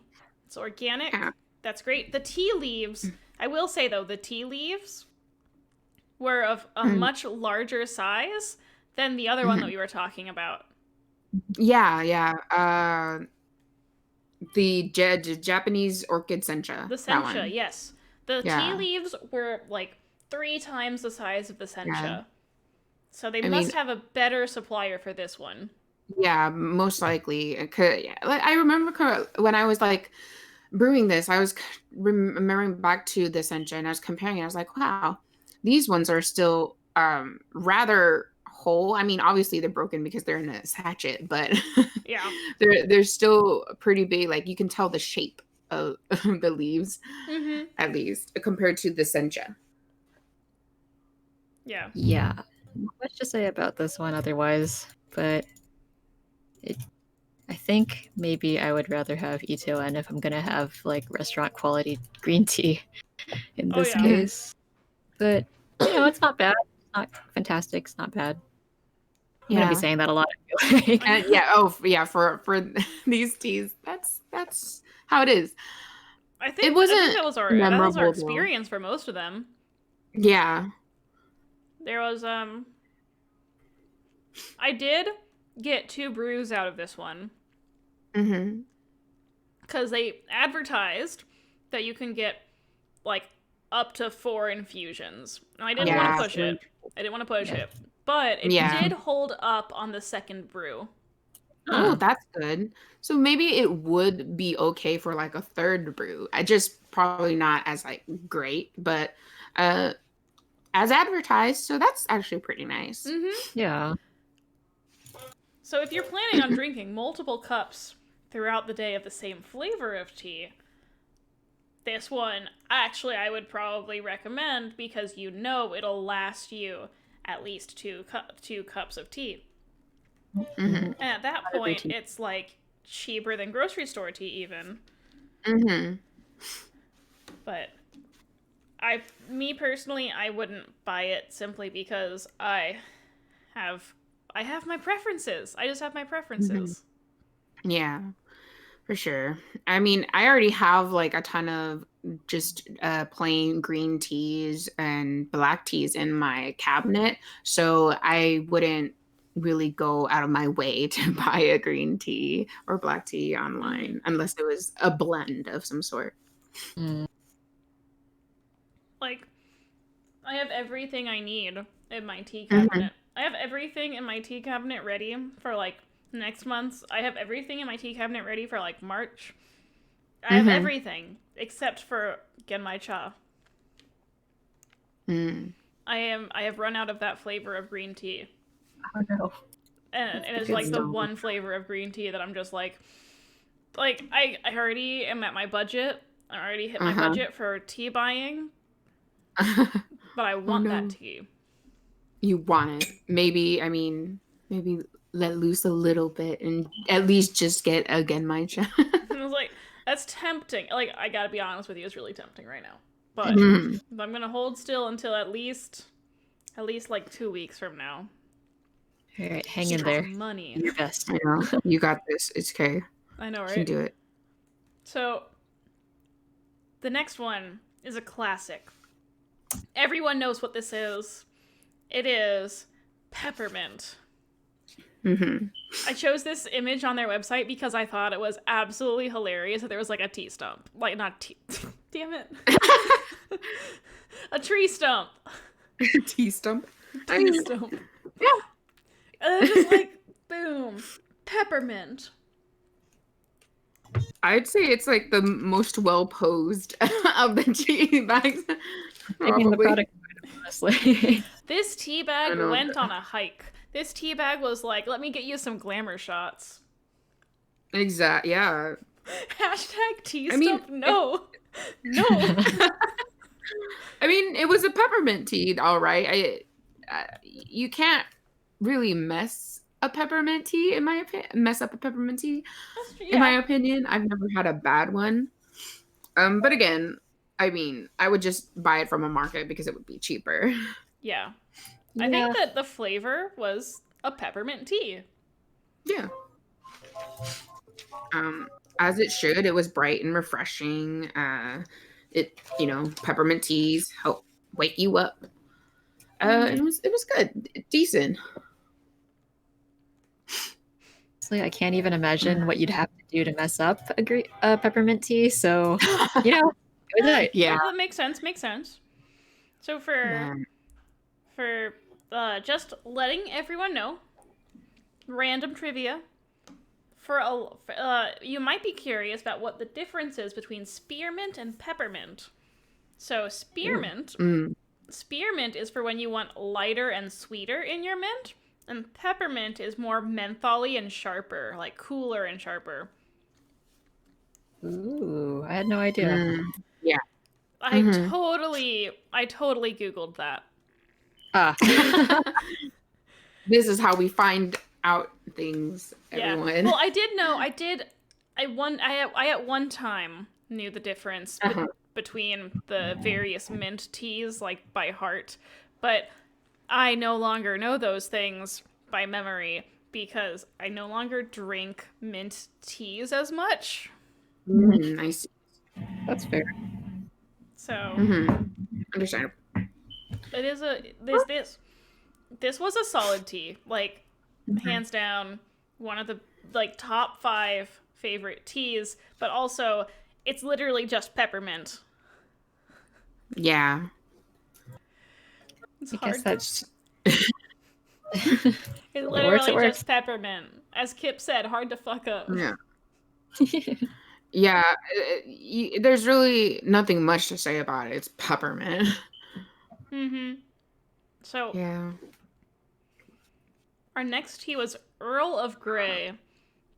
It's organic. Yeah. That's great. The tea leaves, I will say though, the tea leaves were of a much larger size than the other one that we were talking about. Yeah. The Japanese orchid sencha. The That sencha, one. yes. The tea Yeah. leaves were like 3 times the size of the sencha. Yeah. So they I must mean, have a better supplier for this one. yeah, most likely. Yeah, like, I remember when I was like brewing this, I was remembering back to the sencha and I was comparing it. I was like, wow, these ones are still rather whole. I mean, obviously they're broken because they're in a sachet, but Yeah. they're still pretty big. Like you can tell the shape of the leaves, Mm-hmm. at least compared to the sencha. Yeah. Yeah. Not much to say about this one otherwise, but I think maybe I would rather have Itoen if I'm gonna have like restaurant quality green tea in Oh, this yeah. case. But it's not bad. It's not fantastic. It's not bad. I'm gonna be Yeah. saying that a lot. I feel like. And yeah, for these teas, that's how it is. I It think wasn't that was our memorable though. experience for most of them. Yeah. There was I did get 2 brews out of this one. Mm-hmm. Because they advertised that you can get like up to 4 infusions. And I didn't want to push it. I didn't want to push it. But it did hold up on the second brew. Oh, that's good. So maybe it would be okay for like a third brew. I just probably not as like great, but as advertised, so that's actually pretty nice. Mm-hmm. Yeah. So if you're planning on drinking multiple cups throughout the day of the same flavor of tea, this one actually I would probably recommend because it'll last you at least two cups of tea. Mm-hmm. And at that point, it's like cheaper than grocery store tea even. Mm-hmm. But me personally, I wouldn't buy it simply because have I have my preferences. I just have my preferences. Yeah, for sure. I mean, I already have like a ton of just plain green teas and black teas in my cabinet, so I wouldn't really go out of my way to buy a green tea or black tea online unless it was a blend of some sort. Mm. Like, I have everything I need in my tea Mm-hmm. cabinet. I have everything in my tea cabinet ready for like next month. I have everything in my tea cabinet ready for like March. I have Mm-hmm. everything except for genmai cha. Mm. I have run out of that flavor of green tea. Oh no. And That's it the is good like the stuff. one flavor of green tea that I'm just like I already am at my budget. I already hit my Uh-huh. budget for tea buying, but I Oh want that no. tea. You want it. Maybe, I mean, maybe let loose a little bit and at least just get again my chat. I was like, that's tempting. Like, I gotta be honest with you, it's really tempting right now. But Mhm. I'm gonna hold still until at least like 2 weeks from now. All right, hang in Get this there. money. Do your best. I know. You got this. It's okay. I know, You can right? do it. So, the next one is a classic. Everyone knows what this is. It is peppermint. Mm-hmm. I chose this image on their website because I thought it was absolutely hilarious that there was like a tea stump. Like, not tea. Damn it. A tree stump. Tea stump. I Tea mean, stump. yeah. And then just like, boom. Peppermint. I'd say it's like the most well posed of the tea bags. Picking the Probably. product, honestly. This tea I bag know. went on a hike. This tea bag was like, let me get you some glamour shots. Exact. Yeah. Hashtag tea I mean, stump. No. No. I mean, it was a peppermint tea, all right. You can't really mess a peppermint tea, in my opinion. Mess up a peppermint tea, in my Yeah. opinion. I've never had a bad one. But again, I mean, I would just buy it from a market because it would be cheaper. Yeah. I Yeah. think that the flavor was a peppermint tea. Yeah. As it should. It was bright and refreshing. Peppermint teas help wake you up. And it was good, decent. Honestly, I can't even imagine what you'd have to do to mess up a peppermint tea. So, you know, it was nice. Yeah. That makes sense. Makes sense. So Yeah. for just letting everyone know, random trivia. You might be curious about what the difference is between spearmint and peppermint. So spearmint is for when you want lighter and sweeter in your mint, and peppermint is more mentholy and sharper, like cooler and sharper. Ooh, I had no idea. Yeah. I totally Googled that. This is how we find out things, everyone. Yeah. Well, I did know. I at one time knew the difference between the various mint teas, like by heart, but I no longer know those things by memory because I no longer drink mint teas as much. I see. That's fair. So Understandable. it is this was a solid tea, like hands down one of the like top 5 favorite teas, but also it's literally just peppermint. Yeah. It's I hard. guess that's. It's literally It works. just peppermint. As Kip said, hard to fuck up. Yeah. Yeah. There's really nothing much to say about it. It's peppermint. So Yeah. our next tea was Earl of Grey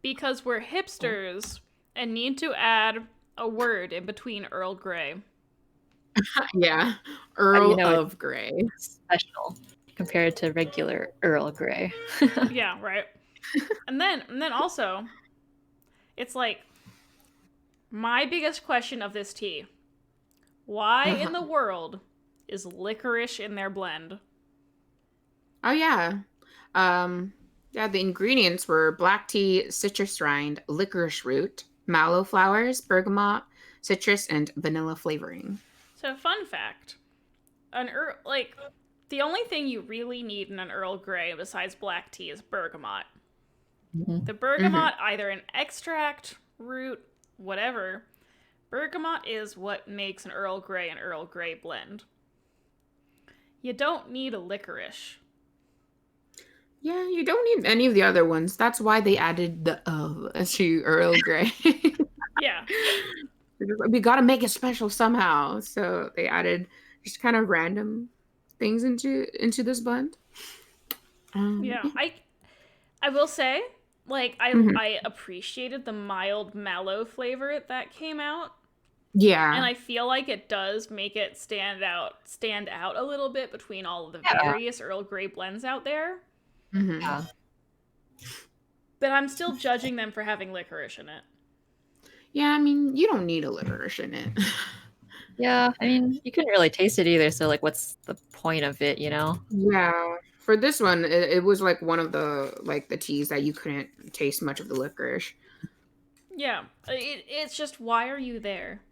because we're hipsters and need to add a word in between Earl Grey. Yeah. Earl know, of Grey. Special compared to regular Earl Grey. Yeah, right. And then also It's like my biggest question of this tea. Why in the world is licorice in their blend? Oh yeah. Yeah, the ingredients were black tea, citrus rind, licorice root, mallow flowers, bergamot, citrus, and vanilla flavoring. So, fun fact: the only thing you really need in an Earl Grey besides black tea is bergamot. Mhm. The bergamot, either an extract, root, whatever. Bergamot is what makes an Earl Grey blend. You don't need a licorice. Yeah, you don't need any of the other ones. That's why they added the to Earl Grey. Yeah. We gotta make it special somehow. So they added just kind of random things into this blend. Yeah. I will say, like, Mhm. I appreciated the mild mallow flavor that came out. Yeah. And I feel like it does make it stand out a little bit between all of the various Earl Grey blends out there. Mhm. Yeah. But I'm still judging them for having licorice in it. Yeah, I mean, you don't need a licorice in it. Yeah, I mean, you couldn't really taste it either, so like what's the point of it, you know? Yeah. For this one, it was like one of the teas that you couldn't taste much of the licorice. Yeah. It's just, why are you there?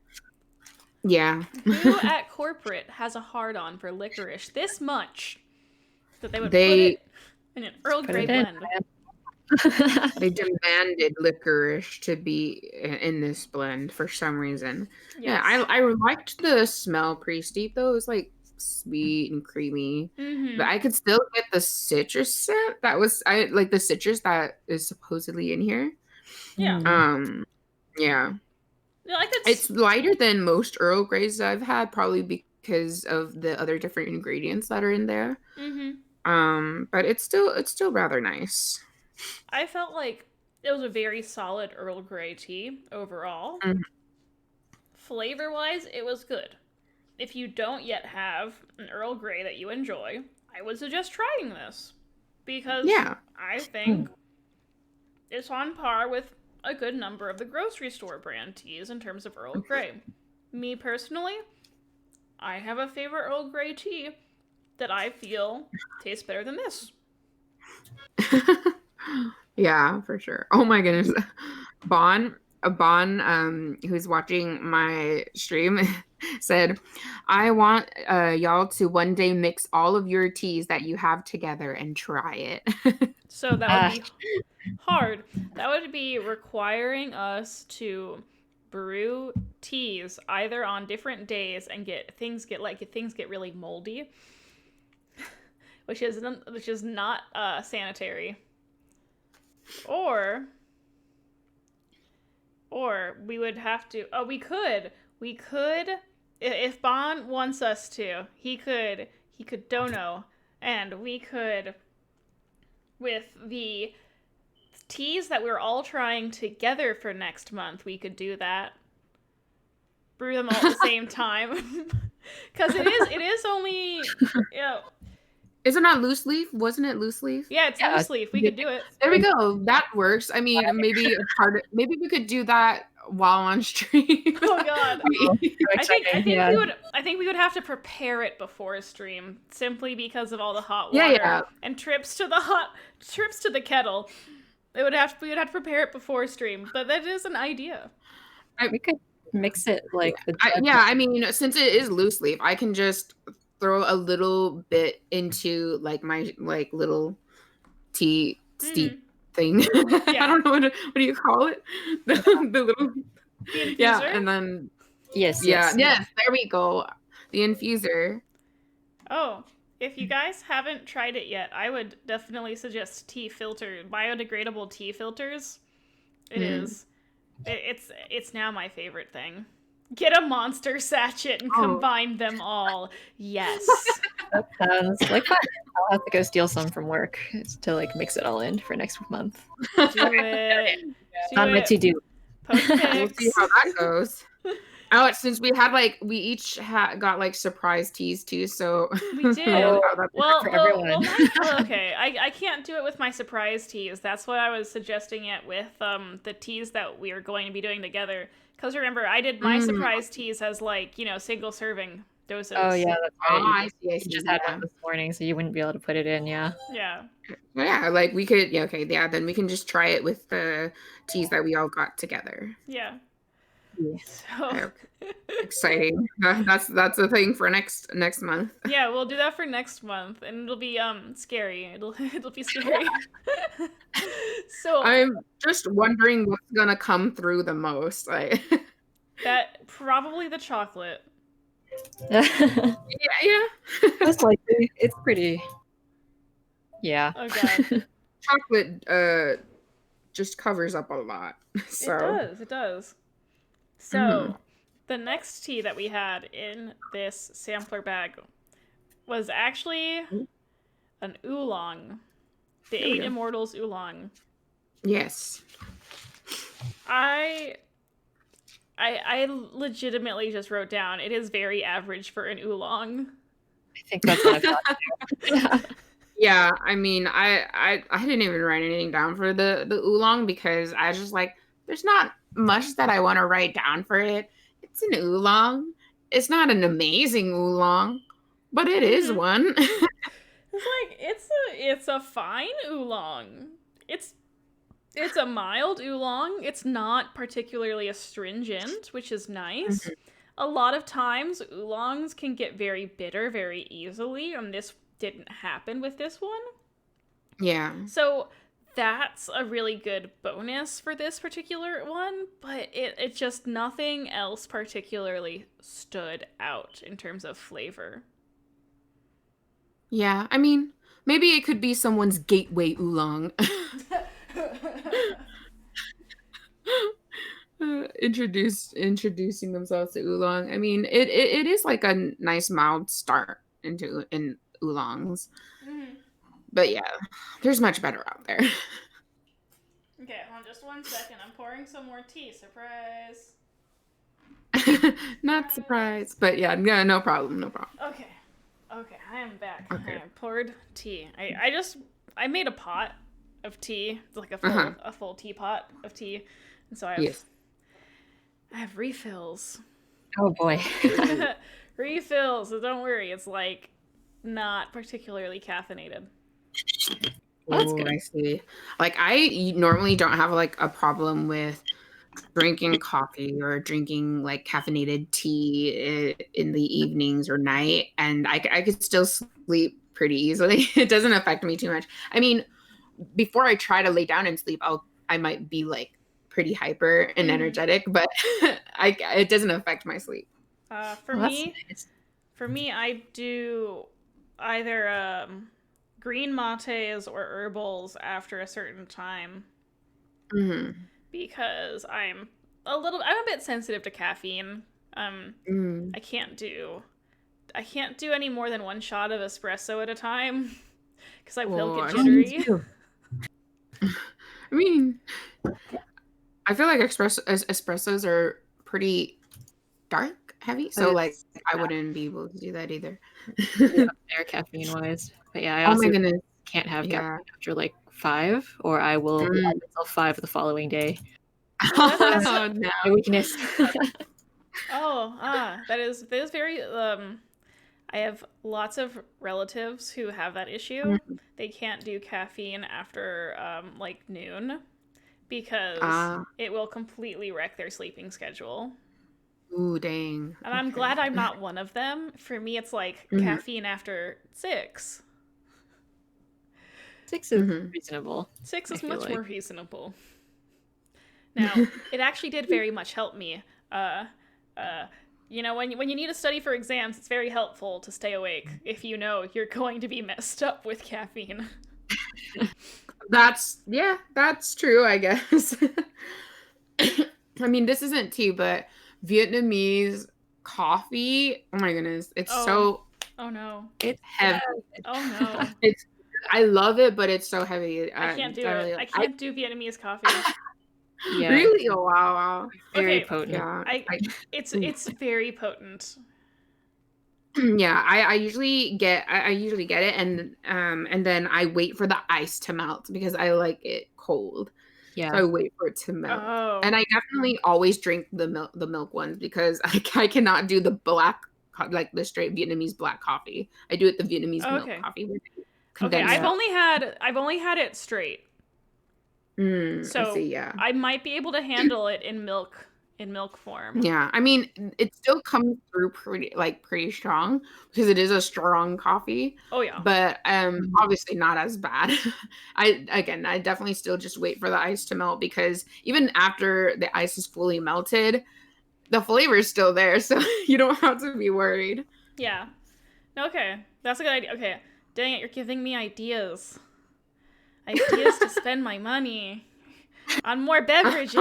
Yeah. Who at corporate has a hard-on for licorice this much that they would put They it in an Earl Put Grey it in. blend? they demanded licorice to be in this blend for some reason. Yes. Yeah, I liked the smell pretty steep though. It was like sweet and creamy. Mm-hmm. But I could still get the citrus scent that was I like the citrus that is supposedly in here. Yeah. Yeah. Yeah, I could. It's lighter than most Earl Greys I've had, probably because of the other different ingredients that are in there. But it's still rather nice. I felt like it was a very solid Earl Grey tea overall. Mhm. Flavor-wise, it was good. If you don't yet have an Earl Grey that you enjoy, I would suggest trying this. Because Yeah. I think it's on par with a good number of the grocery store brand teas in terms of Earl Grey. Me personally, I have a favorite Earl Grey tea that I feel tastes better than this. Yeah, for sure. Oh my goodness. Bon, who's watching my stream said, I want y'all to one day mix all of your teas that you have together and try it. So that would be hard. That would be requiring us to brew teas either on different days and things get really moldy, which is not sanitary. Or we would have to. Oh, we could if Bon wants us to. He could dono, and we could, with the teas that we're all trying together for next month, we could do that. Brew them all at the same time. Because it is only, Is it not loose leaf? Wasn't it loose leaf? Yeah, it's loose leaf. We could do it. There we go. That works. I mean, maybe we could do that while on stream. Oh god. I think we would have to prepare it before a stream, simply because of all the hot water and trips to the kettle. We would have to prepare it before a stream, but that is an idea. We could mix it like I mean, since it is loose leaf, I can just throw a little bit into like my little tea steep thing. I don't know what do you call it? The little the yeah, and then yes, there we go. The infuser. Oh, if you guys haven't tried it yet, I would definitely suggest biodegradable tea filters. It's now my favorite thing. Get a monster sachet and combine them all. Yes. That sounds like fun. I'll have to go steal some from work to like mix it all in for next month. Do it. On my to-do. Post We'll see how that goes. Oh, since we had we each got like surprise teas too, so We did. Oh, that's Well, for well, well. everyone. Okay. I can't do it with my surprise teas. That's why I was suggesting it with the teas that we are going to be doing together. Because remember, I did my Mm. surprise teas as single serving Oh doses. yeah, that's right. Ah, I see, I You see. just had one Yeah. this morning, so you wouldn't be able to put it in. Yeah. Yeah. Well, yeah, like we could. Yeah, okay, yeah. Then we can just try it with the teas that we all got together. Yeah. Yeah. So. Okay, exciting. That's the thing for next month. Yeah, we'll do that for next month, and it'll be scary. It'll be scary. So I'm just wondering what's gonna come through the most. Like, that probably the chocolate. yeah, yeah. Most likely, it's pretty. Yeah. Oh god. Chocolate just covers up a lot. So It does. It does. So, mhm. the next tea that we had in this sampler bag was actually an oolong. The There we Eight go. Immortals oolong. Yes. I legitimately just wrote down it is very average for an oolong. I think that's what I've got. Yeah. Yeah, I mean, I didn't even write anything down for the oolong because I was just like, there's not much that I want to write down for it. It's an oolong. It's not an amazing oolong, but it is Mhm. one. It's a fine oolong. It's a mild oolong. It's not particularly astringent, which is nice. A lot of times oolongs can get very bitter very easily, and this didn't happen with this one. Yeah. So that's a really good bonus for this particular one, but it just nothing else particularly stood out in terms of flavor. Yeah, I mean, maybe it could be someone's gateway oolong. Introducing themselves to oolong. I mean, it is like a nice mild start in oolongs. Mhm. But yeah, there's much better out there. Okay, hold on just 1 second. I'm pouring some more tea. Surprise. Not surprised, but yeah, no problem, no problem. Okay. Okay, I am back. Okay. I poured tea. I made a pot of tea. It's like Uh-huh. a full teapot of tea. And so Yes. I have refills. Oh boy. Refills, so don't worry, it's like not particularly caffeinated. That's Oh, good. I see. Like I normally don't have like a problem with drinking coffee or drinking like caffeinated tea in the evenings or night, and I could still sleep pretty easily. It doesn't affect me too much. I mean, before I try to lay down and sleep, I might be like pretty hyper and energetic, but it doesn't affect my sleep. For Well, that's me, nice. I do either green mates or herbals after a certain time Mm-hmm. because I'm a bit sensitive to caffeine. Mm. I can't do any more than one shot of espresso at a time because I will Oh, get I Oh, me jittery. too. I mean, I feel like espressos are pretty dark, heavy, so like It's I wouldn't be able to do that either. pretty up there caffeine wise. But yeah, I Oh my also goodness. can't have Yeah. caffeine after like 5, or I will be Mm. up until 5 the following day. That's Oh no. My weakness. that is very I have lots of relatives who have that issue. Mhm. They can't do caffeine after like noon because Ah, it will completely wreck their sleeping schedule. ooh, dang. And I'm Okay. glad I'm not one of them. For me it's like Mhm. caffeine after 6. 6 is Mhm. reasonable. 6 I is feel much like. more reasonable. Now, it actually did very much help me. When you need to study for exams, it's very helpful to stay awake if you know you're going to be messed up with caffeine. That's true, I guess. I mean, this isn't tea, but Vietnamese coffee. Oh my goodness, it's Oh, so oh no. It's heavy. Oh no. It's I love it, but it's so heavy. I can't do I it. really I can't do Vietnamese coffee. Yeah, Really? Oh, wow. very Okay, potent. Yeah. it's very potent. Yeah, I usually get it, and then I wait for the ice to melt because I like it cold. So Yeah. I wait for it to melt. Oh, And I definitely always drink the milk ones because I cannot do the black like the straight Vietnamese black coffee. I do it the Vietnamese milk okay. coffee with Okay, condensed I've Yeah. milk. only had it straight. I So see, yeah. I might be able to handle it in milk form. Yeah, I mean, it still comes through pretty strong because it is a strong coffee, Oh yeah. but Mhm. obviously not as bad. I definitely still just wait for the ice to melt because even after the ice is fully melted, the flavor is still there, so you don't have to be worried. Yeah. Okay. That's a good idea. Okay. Dang it, you're giving me ideas. Ideas to spend my money on more Oh beverages.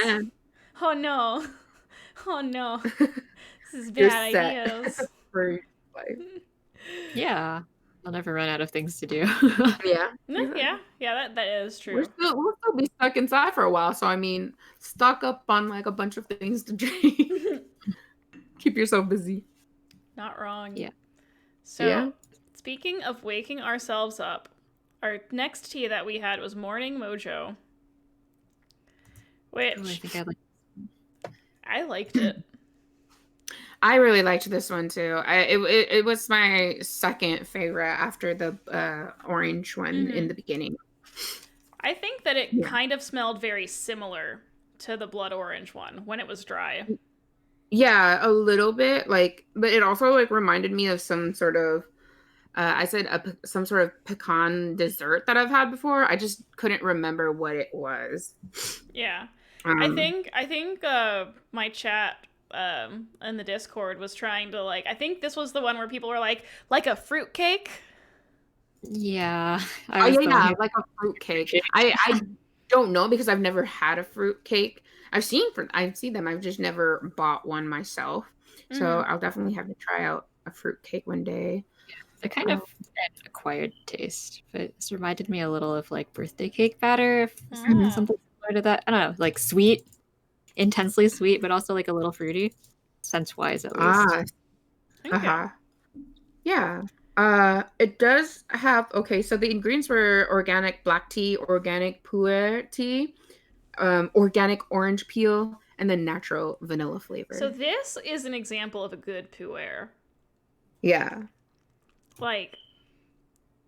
man, Oh no. Oh no. This is you're bad set ideas. for life. Yeah. I'll never run out of things to do. Yeah, No, yeah. exactly. Yeah, that is We're true. still we'll still be stuck inside for a while, so I mean, stock up on like a bunch of things to drink. Keep yourself busy. Not wrong. Yeah. So, Yeah. speaking of waking ourselves up, our next tea that we had was Morning Mojo, Oh, I which think I like. I liked it. I really liked this one too. It was my second favorite after the orange one in Hmm. the beginning. I think that it Yeah. kind of smelled very similar to the blood orange one when it was dry. Yeah, a little bit like, but it also like reminded me of some sort of I said some sort of pecan dessert that I've had before. I just couldn't remember what it was. Yeah. Um, I think my chat in the Discord was trying to like I think this was the one where people were like a fruit cake. Yeah, I oh was yeah, the one yeah, who. like a fruit cake. I don't know because I've never had a fruit cake. I've seen them. I've just never bought one myself. So Mhm. I'll definitely have to try out a fruit cake one day. They're kind of Oh, an acquired taste, but this reminded me a little of like birthday cake batter, if Oh. something similar to that. I don't know, like sweet, intensely sweet, but also like a little fruity, sense wise at least. ah, Okay. uh-huh. Yeah. It does have okay, so the ingredients were organic black tea, organic pu'er tea, organic orange peel, and then natural vanilla So flavor. this is an example of a good pu'er. Yeah. Like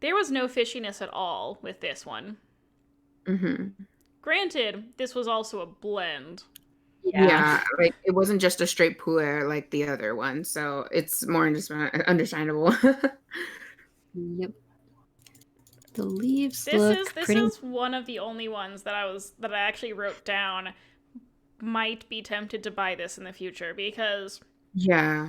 there was no fishiness at all with this one. Mm-hmm. Granted, this was also a blend. Yeah. Yeah, like it wasn't just a straight puer like the other one, so it's more understandable. Yep. The leaves look This pretty. is one of the only ones that I actually wrote down might be tempted to buy this in the future because Yeah.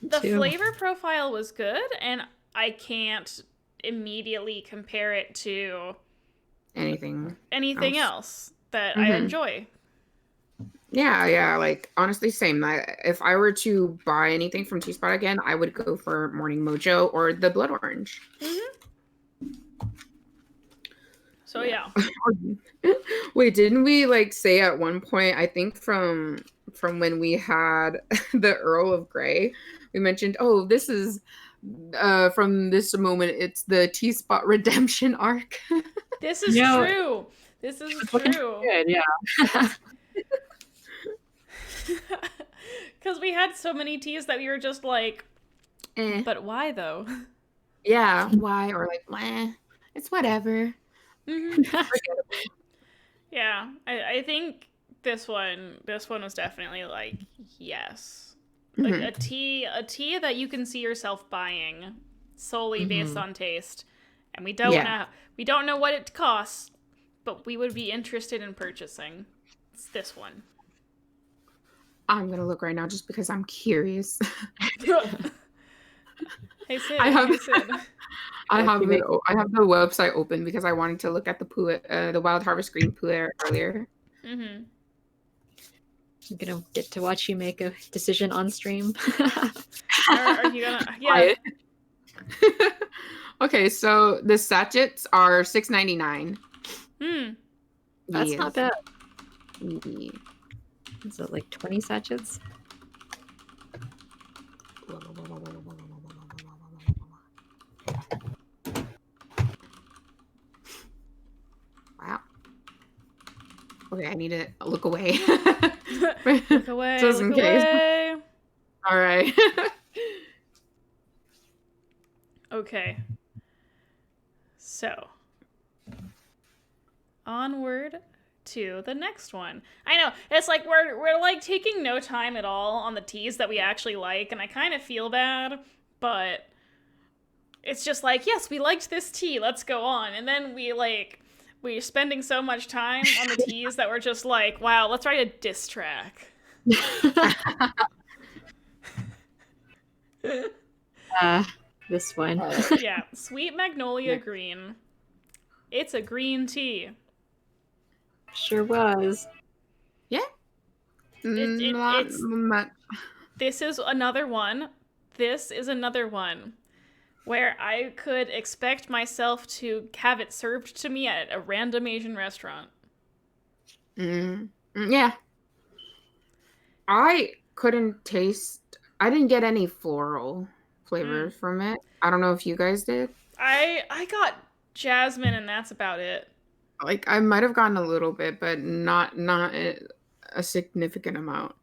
Me the too. flavor profile was good and I can't immediately compare it to Anything anything else? else that I Hmm. enjoy. Yeah, yeah. Like honestly, same. If I were to buy anything from T Spot again, I would go for Morning Mojo or the Blood Orange. Mm-hmm. So Yeah. yeah. Wait, didn't we like say at one point? I think from when we had the Earl of Grey, we mentioned, oh, this is from this moment. It's the T Spot redemption arc. This is No, it true. This is was looking true. pretty good. Yeah. Because we had so many teas that we were just like, Eh. but why though? Yeah, why or like, meh, it's whatever. Hmm. Forgettable. Yeah, I think this one was definitely like yes, Mhm. a tea that you can see yourself buying solely based Mhm. on taste, and Yeah, we don't know what it costs, but we would be interested in purchasing. It's this one. I'm gonna look right now just because I'm curious. Hey I Sid, have hey Sid. You make I have the website open because I wanted to look at the Wild Harvest Green Puer earlier. Mm-hmm. I'm gonna get to watch you make a decision on stream. Are you gonna? Yeah. Buy it. Okay, so the sachets are $6.99. Hmm. That's not Yes. bad. Is it like 20 sachets? Wow. Okay, I need to look away. Look away, Just in look case. away. All right. Okay. So, onward to the next one. I know, it's like we're like taking no time at all on the teas that we actually like, and I kind of feel bad, but it's just like, yes, we liked this tea, let's go on. And then we're spending so much time on the teas that we're just like, wow, let's write a diss track. This one. Yeah, Sweet Magnolia Green. It's a green tea. Sure was. Yeah. Not It's much. This is another one. This is another one where I could expect myself to have it served to me at a random Asian restaurant. Yeah. I didn't get any floral flavors from it. I don't know if you guys did. I got jasmine and that's about it. Like I might have gotten a little bit, but not a significant amount.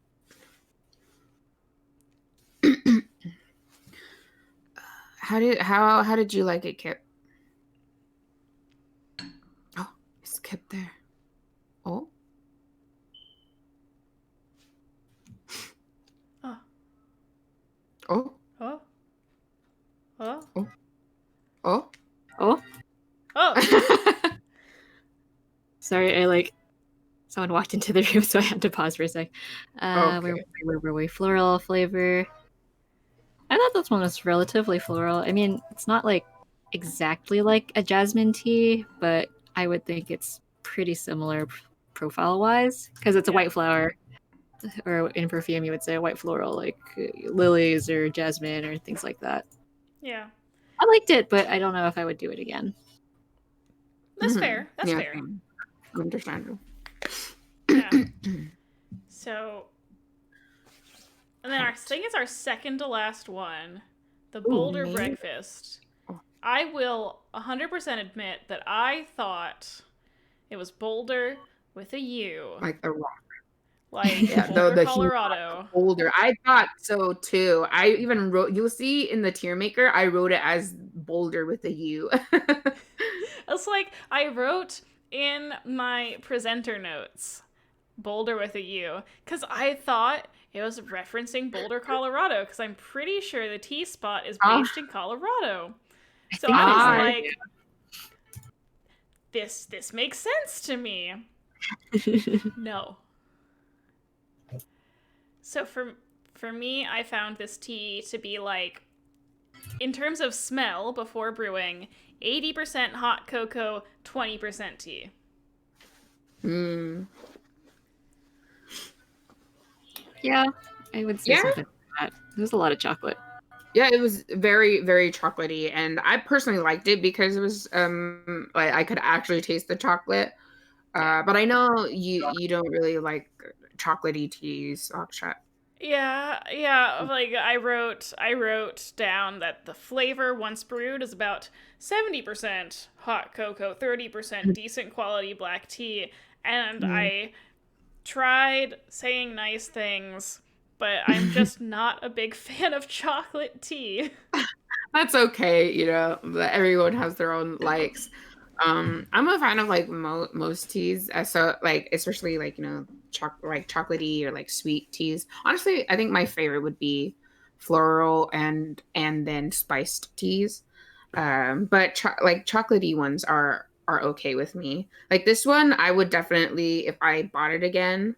How did you like it, Kip? Oh, it's Kip there. Oh. Oh. Oh. Oh. Oh. Oh. Oh. Oh. Oh. Sorry, someone walked into the room, so I had to pause for a sec. Okay. Where were we? Floral flavor. I thought this one was relatively floral. I mean, it's not like exactly like a jasmine tea, but I would think it's pretty similar profile wise because it's a white flower, or in perfume you would say a white floral like lilies or jasmine or things like that. Yeah. I liked it, but I don't know if I would do it again. That's fair. That's Yeah, fair. understandable. Yeah. So, and then I think it's our second to last one, the Boulder maybe. Breakfast. Oh. I will 100% admit that I thought it was Boulder with a U. Like the rock. Like Yeah, Boulder, Colorado. Boulder. I thought so too. I even wrote, you'll see in the tier maker, I wrote it as Boulder with a U. It's like I wrote in my presenter notes, Boulder with a U, because I thought it was referencing Boulder, Colorado, because I'm pretty sure the tea spot is based in Colorado. So I was like, this makes sense to me. No. So for me, I found this tea to be like, in terms of smell before brewing, 80% hot cocoa, 20% tea. Yeah, I would say something like that. There's a lot of chocolate. Yeah, it was very, very chocolatey, and I personally liked it because it was like I could actually taste the chocolate. But I know you don't really like chocolatey teas, Akshat. Yeah. Like I wrote down that the flavor once brewed is about 70% hot cocoa, 30% decent quality black tea, and I tried saying nice things, but I'm just not a big fan of chocolate tea. That's okay, everyone has their own likes. I'm a fan of like most teas, so like especially like like chocolatey or like sweet teas. Honestly, I think my favorite would be floral and then spiced teas. But like chocolatey ones are okay with me. Like this one, I would definitely, if I bought it again,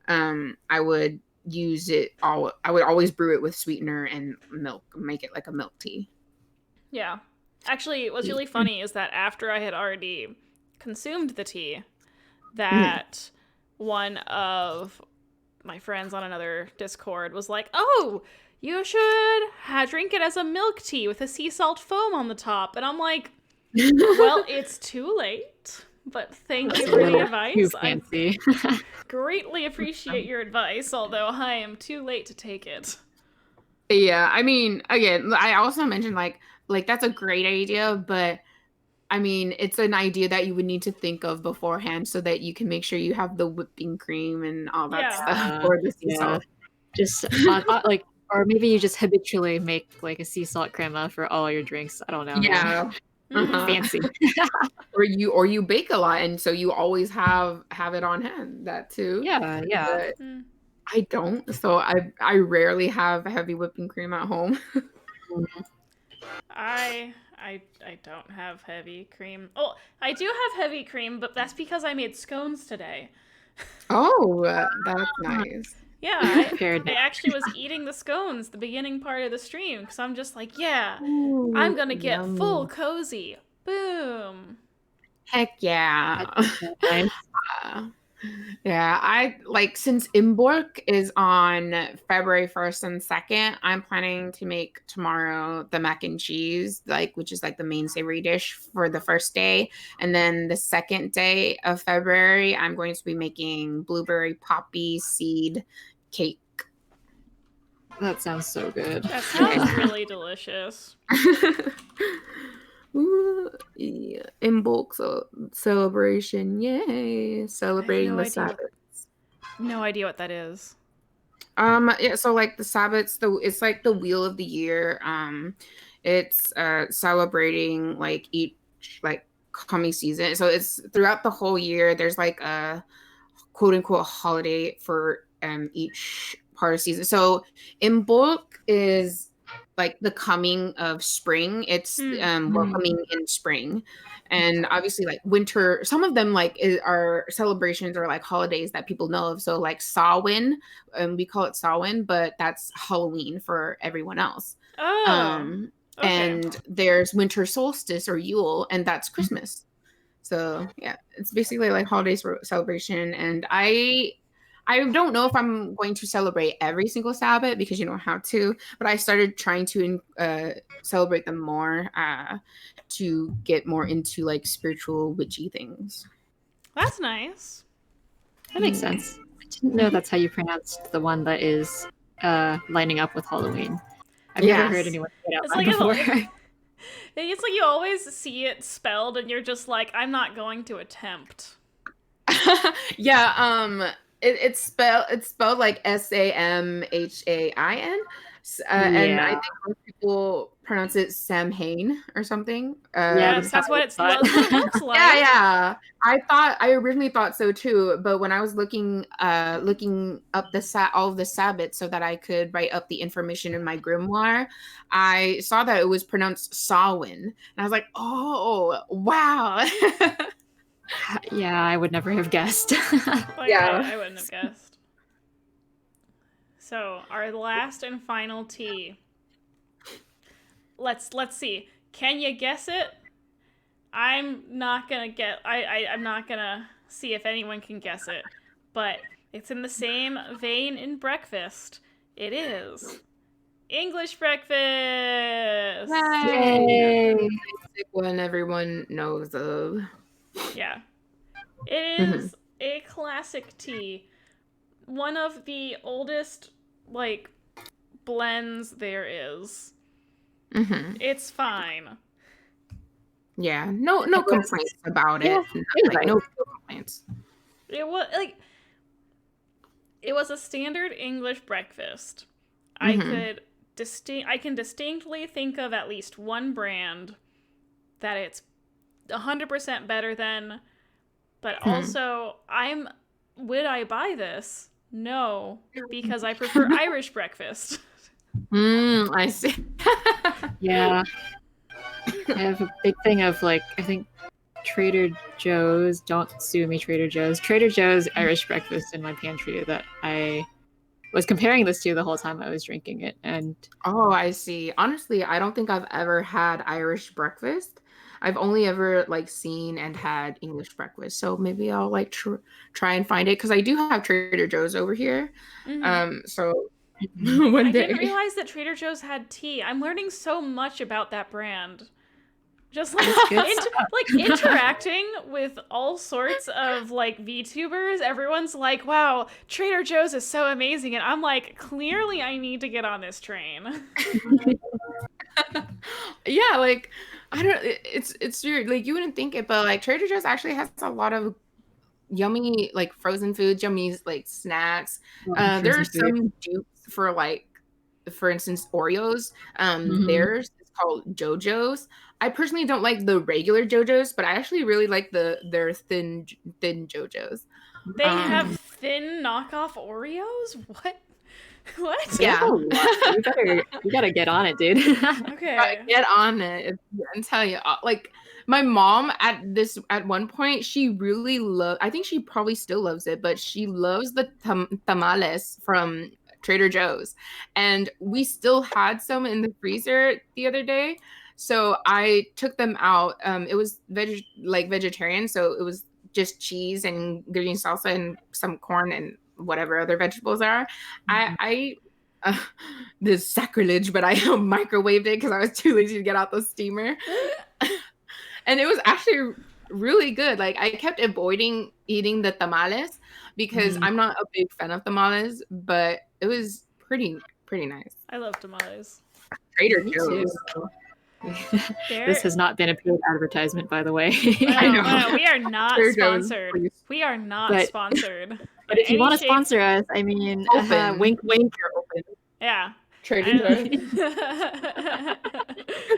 I would use it all. I would always brew it with sweetener and milk, make it like a milk tea. Yeah. Actually, what's really funny is that after I had already consumed the tea, that one of my friends on another Discord was like, "Oh, you should drink it as a milk tea with a sea salt foam on the top." And I'm like, well, it's too late. but thank That's you a for the little too advice. I fancy. greatly appreciate your advice, although I am too late to take it. Yeah, I mean, again, I also mentioned like that's a great idea, but I mean, it's an idea that you would need to think of beforehand so that you can make sure you have the whipping cream and all that Yeah. stuff or the sea Yeah. salt. Just like, or maybe you just habitually make like a sea salt crema for all your drinks. I don't know. Yeah, Yeah. Mhm. fancy. Or you bake a lot and so you always have it on hand. That too. Yeah, yeah. But Mm. I don't. So I rarely have heavy whipping cream at home. I don't have heavy cream. Oh, I do have heavy cream, but that's because I made scones today. Oh, that's nice. Yeah, Paired I now. actually was eating the scones the beginning part of the stream because I'm just like, yeah, I'm Ooh, gonna get full yummy. cozy. Boom. Heck yeah. That's so nice. Yeah, I like since Imborg is on February 1st and 2nd, I'm planning to make tomorrow the mac and cheese, like which is like the main savory dish for the first day. And then the second day of February, I'm going to be making blueberry poppy seed cake. That sounds so good. That sounds really delicious. Ooh, yeah. Imbolc celebration. Yay. I have Celebrating no the idea. Sabbath. No idea what that is. Yeah, so like the Sabbaths, it's like the wheel of the year. It's celebrating like each like coming season. So it's throughout the whole year. There's like a quote unquote holiday for each part of season. So Imbolc is like the coming of spring. It's Hmm. welcoming in spring. And obviously like winter, some of them like are celebrations or like holidays that people know of. So like Samhain, we call it Samhain, but that's Halloween for everyone else. Oh, Um okay. and there's winter solstice or Yule, and that's Christmas. So yeah, it's basically like holidays for celebration. And I don't know if I'm going to celebrate every single Sabbath because you don't have to, but I started trying to celebrate them more to get more into like spiritual witchy things. That's nice. That makes Yeah. sense. I didn't know that's how you pronounced the one that is lining up with Halloween. I've never heard Yes. anyone say it out It's loud like before. it's like you always see it spelled, and you're just like, I'm not going to attempt. Yeah, it's spelled like Samhain. And I Yeah. think most people pronounce it Samhain or something. Yeah, Yes, that's how that's I what it's. thought. Well, that's what it looks Yeah, like. yeah. I originally thought so too, but when I was looking up all of the Sabbats so that I could write up the information in my grimoire, I saw that it was pronounced Samhain, and I was like, "Oh, wow." Yeah, I would never have guessed. Like Yeah. I wouldn't have guessed. So our last and final tea. Let's see. Can you guess it? I'm not gonna get. I'm not gonna see if anyone can guess it, but it's in the same vein in breakfast. It is English breakfast. Yay. Yay! Basic one everyone knows of. Yeah, it Mhm. is a classic tea. One of the oldest like blends there is. Mhm. It's fine. Yeah. No It was, complaints about yeah, it. you're Like right. no complaints. It was like it was a standard English breakfast. Mhm. I can distinctly think of at least one brand that it's 100% better than, but Mhm. also would I buy this? No, because I prefer Irish breakfast. I see. Yeah, I have a big thing of like, I think Trader Joe's, don't sue me, Trader Joe's. Trader Joe's Irish breakfast in my pantry that I was comparing this to the whole time I was drinking it. And Oh, I see. Honestly, I don't think I've ever had Irish breakfast. I've only ever like seen and had English breakfast. So maybe I'll like try and find it because I do have Trader Joe's over here. Mm-hmm. So I one didn't day. realize that Trader Joe's had tea. I'm learning so much about that brand Just like interacting with all sorts of like VTubers. Everyone's like, "Wow, Trader Joe's is so amazing," and I'm like, "Clearly, I need to get on this train." Yeah, like I don't. It's weird. Like you wouldn't think it, but like Trader Joe's actually has a lot of yummy like frozen foods, yummy like snacks. There are some dupes for like, for instance, Oreos. Theirs is called JoJo's. I personally don't like the regular JoJo's, but I actually really like their thin JoJo's. They have thin knockoff Oreos? What? What? Yeah. You gotta get on it, dude. Okay. Get on it. I'm telling you, like my mom at one point, she really loved, I think she probably still loves it, but she loves the tamales from Trader Joe's. And we still had some in the freezer the other day. So I took them out. It was vegetarian, so it was just cheese and green salsa and some corn and whatever other vegetables are. I this sacrilege, but I microwaved it because I was too lazy to get out the steamer. And it was actually really good. Like I kept avoiding eating the tamales because I'm not a big fan of tamales, but it was pretty nice. I love tamales. Trader Joe's. This has not been a paid advertisement, by the way. I know. We are not sponsored. We are not But- sponsored. But if you want to sponsor us, I mean, Open. wink, wink. You're open. Yeah. Trader Joe's.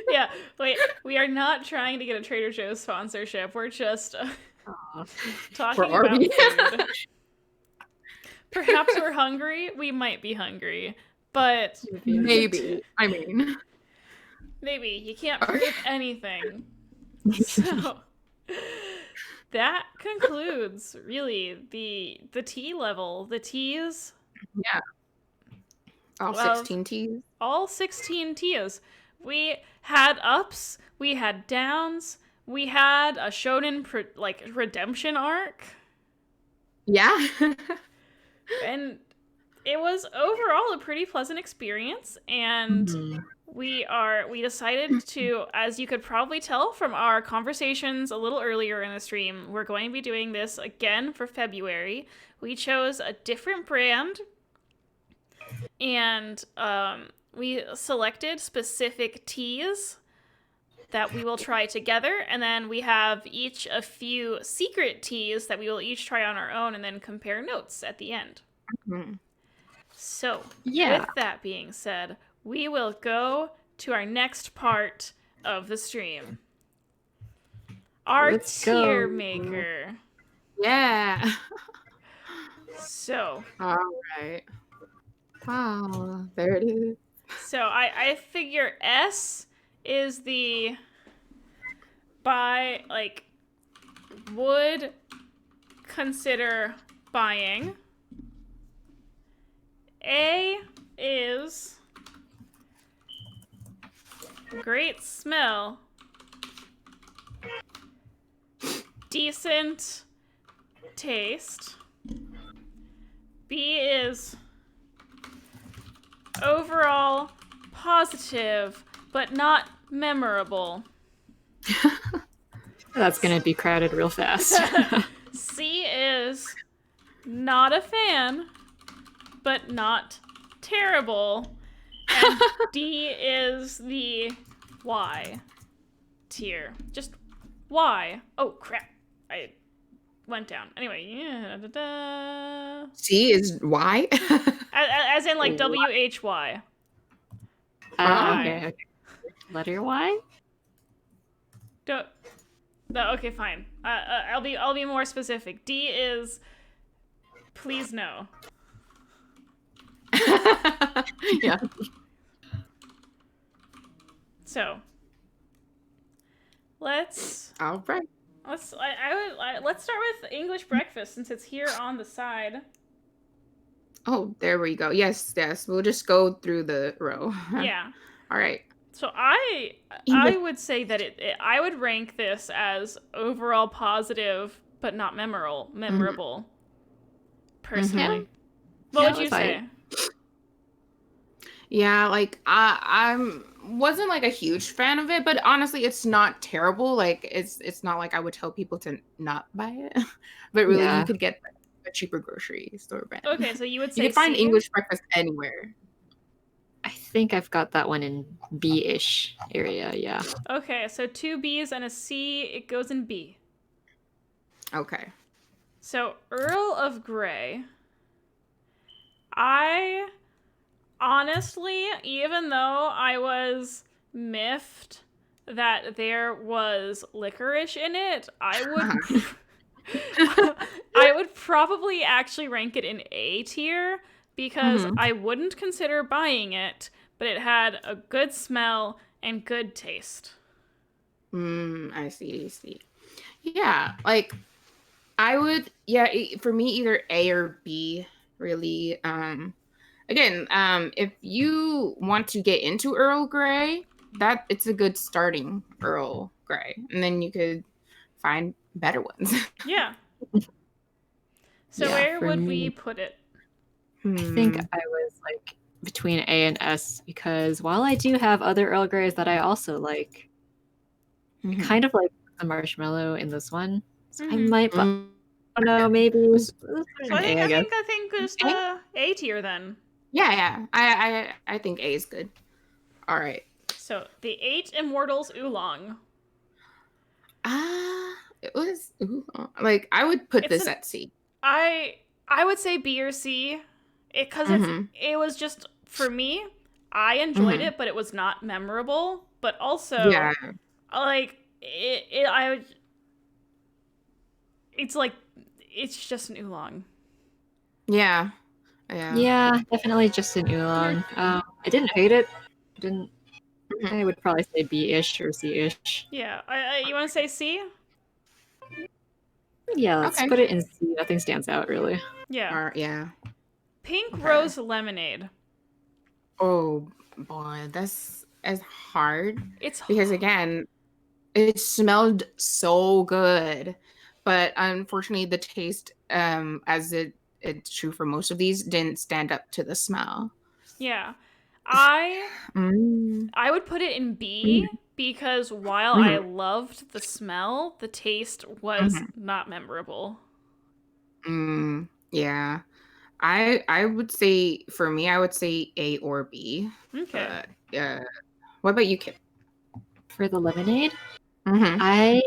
Yeah. Wait. We are not trying to get a Trader Joe's sponsorship. We're just talking We're about already- food. Perhaps we're hungry. We might be hungry, but Maybe. I mean, maybe you can't prove anything. So that concludes really the tea level. The teas. yeah. All Well, 16 teas. All 16 tias. We had ups, we had downs, we had a shonen redemption arc, Yeah. and it was overall a pretty pleasant experience. And we decided to, as you could probably tell from our conversations a little earlier in the stream, we're going to be doing this again for February. We chose a different brand, and we selected specific teas that we will try together, and then we have each a few secret teas that we will each try on our own and then compare notes at the end. So, with that being said, we will go to our next part of the stream. Our Let's tier go. maker. Yeah. So, All right. Wow. There it is. So I figure S is the would consider buying. A is great smell. Decent taste. B is overall positive, but not memorable. That's gonna be crowded real fast. C is not a fan, but not terrible. And D is the Y tier. Just Y. Oh, crap. I went down. Anyway, yeah. Da-da. C is Y. As in, like, WHY. Okay. Letter Y? No, okay, fine. I'll be more specific. D is please no. Yeah. So let's All right. let's start with English breakfast since it's here on the side. Oh, there we go. Yes. We'll just go through the row. Yeah. All right. So I would say that I would rank this as overall positive but not memorable. Personally. What would you say? Yeah, like I'm wasn't like a huge fan of it, but honestly, it's not terrible. Like it's not like I would tell people to not buy it, but really, you Yeah. could get a cheaper grocery store brand. Okay, so you would You say could find C? English breakfast anywhere. I think I've got that one in B-ish area, yeah. Okay, so 2 B's and a C. It goes in B. Okay. So Earl of Grey. I honestly, even though I was miffed that there was licorice in it, I would probably actually rank it in A tier because I wouldn't consider buying it, but it had a good smell and good taste. I see. Yeah, like I would, yeah, for me either A or B, really. Again, if you want to get into Earl Grey, that it's a good starting Earl Grey, and then you could find better ones. Yeah. So Yeah, where for would me, we put it? I think I was like between A and S because while I do have other Earl Greys that I also like, I kind of like the marshmallow in this one. So I might, I don't know, maybe let's put it So I in think A, I guess. I think just A tier then. Yeah. I think A is good. All right. So the 8 Immortals Oolong. It was like I would put It's this an- at C. I would say B or C, because it was just for me. I enjoyed it, but it was not memorable. But also, Yeah. like it's like it's just an oolong. Yeah. Yeah, definitely just an oolong. I didn't hate it. I would probably say B-ish or C-ish. Yeah, you want to say C? Yeah, let's Okay. put it in C. Nothing stands out really. Yeah. Yeah. Pink Okay. Rose Lemonade. Oh boy, that's as hard. It's Because again, it smelled so good, but unfortunately, the taste, as it's true for most of these, didn't stand up to the smell. yeah. I Mm. would put it in B because while I loved the smell, the taste was not memorable. Yeah. I would say for me, I would say A or B. Okay. But what about you, Kip? For the lemonade, I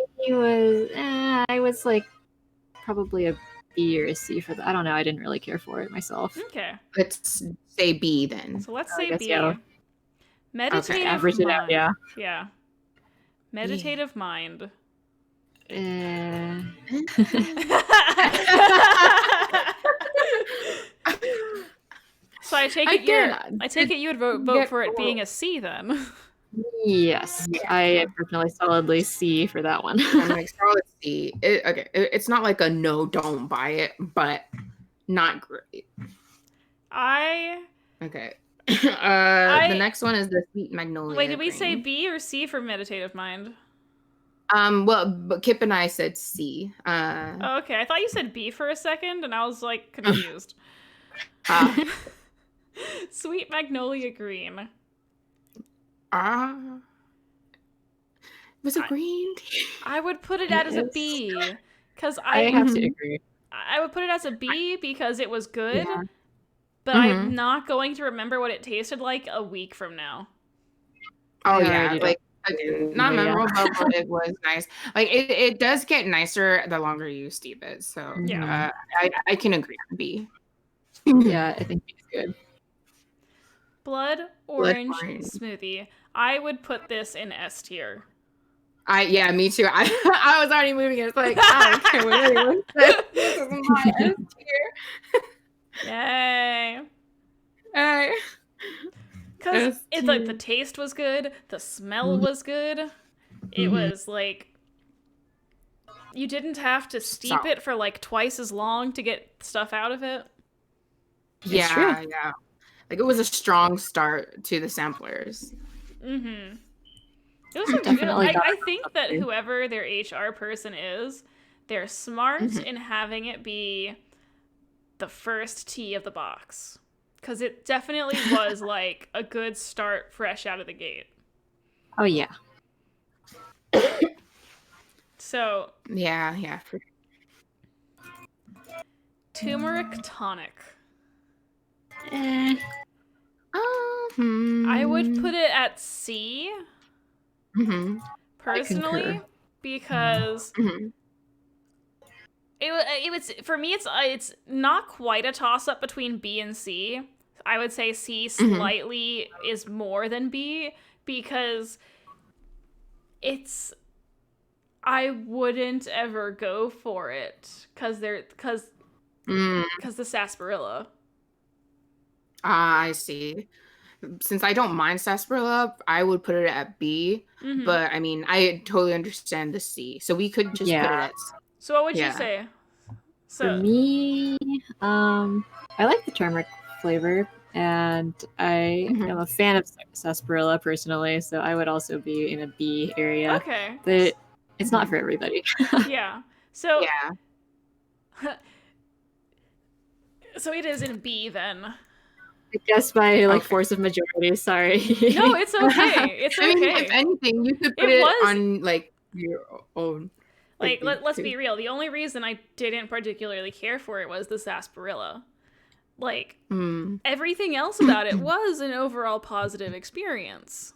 was like probably a B or a C for that. I don't know. I didn't really care for it myself. Okay. Let's say B then. So let's I say guess, B. yeah. Meditative Average it mind. out, yeah. Yeah. Meditative mind. So I take it you would vote for it being a C then. Yes, I definitely solidly C for that one. I'm like solid C. It's not like a no, don't buy it, but not great. Okay. The next one is the sweet magnolia. Wait, did we say B or C for meditative mind? Well, but Kip and I said C. Oh, okay. I thought you said B for a second, and I was like confused. Sweet magnolia green. Was it green? I would put it as a B because I have to agree. I would put it as a B because it was good, Yeah. but I'm not going to remember what it tasted like a week from now. Oh yeah, like not memorable, but it was nice. Like it does get nicer the longer you steep it. So yeah, I can agree on B. Yeah, I think it's good. Blood orange smoothie. I would put this in S tier. Yeah, me too. I was already moving it. It's like I don't care what anyone says. This is my S tier. Yay! Hey. Because it's like the taste was good, the smell was good. It was like you didn't have to steep it for like twice as long to get stuff out of it. Yeah. Like it was a strong start to the samplers. It was definitely. I think that whoever their HR person is, they're smart in having it be the first tea of the box. Because it definitely was like a good start fresh out of the gate. Oh yeah. So, Yeah. turmeric tonic. Eh, I would put it at C Mm-hmm. I personally concur. because Mm-hmm. it was for me. It's not quite a toss up between B and C. I would say C Mm-hmm. slightly is more than B because it's. I wouldn't ever go for it because Mm. the sarsaparilla. I see. Since I don't mind sarsaparilla, I would put it at B. Mm-hmm. But I mean, I totally understand the C. So we could just put it Yeah. at C. So what would you Yeah. say? For So me, I like the turmeric flavor, and I am Mm-hmm. a fan of sarsaparilla personally, so I would also be in a B area. okay, But it's not Mm-hmm. for everybody. yeah. So Yeah. so it is in B then. I guess by like Okay. force of majority. Sorry. No, it's okay. It's I mean, if okay. anything, you could put It it was on like your own like thing let's too. be real. The only reason I didn't particularly care for it was the sarsaparilla. Like Mm. everything else about it was an overall positive experience.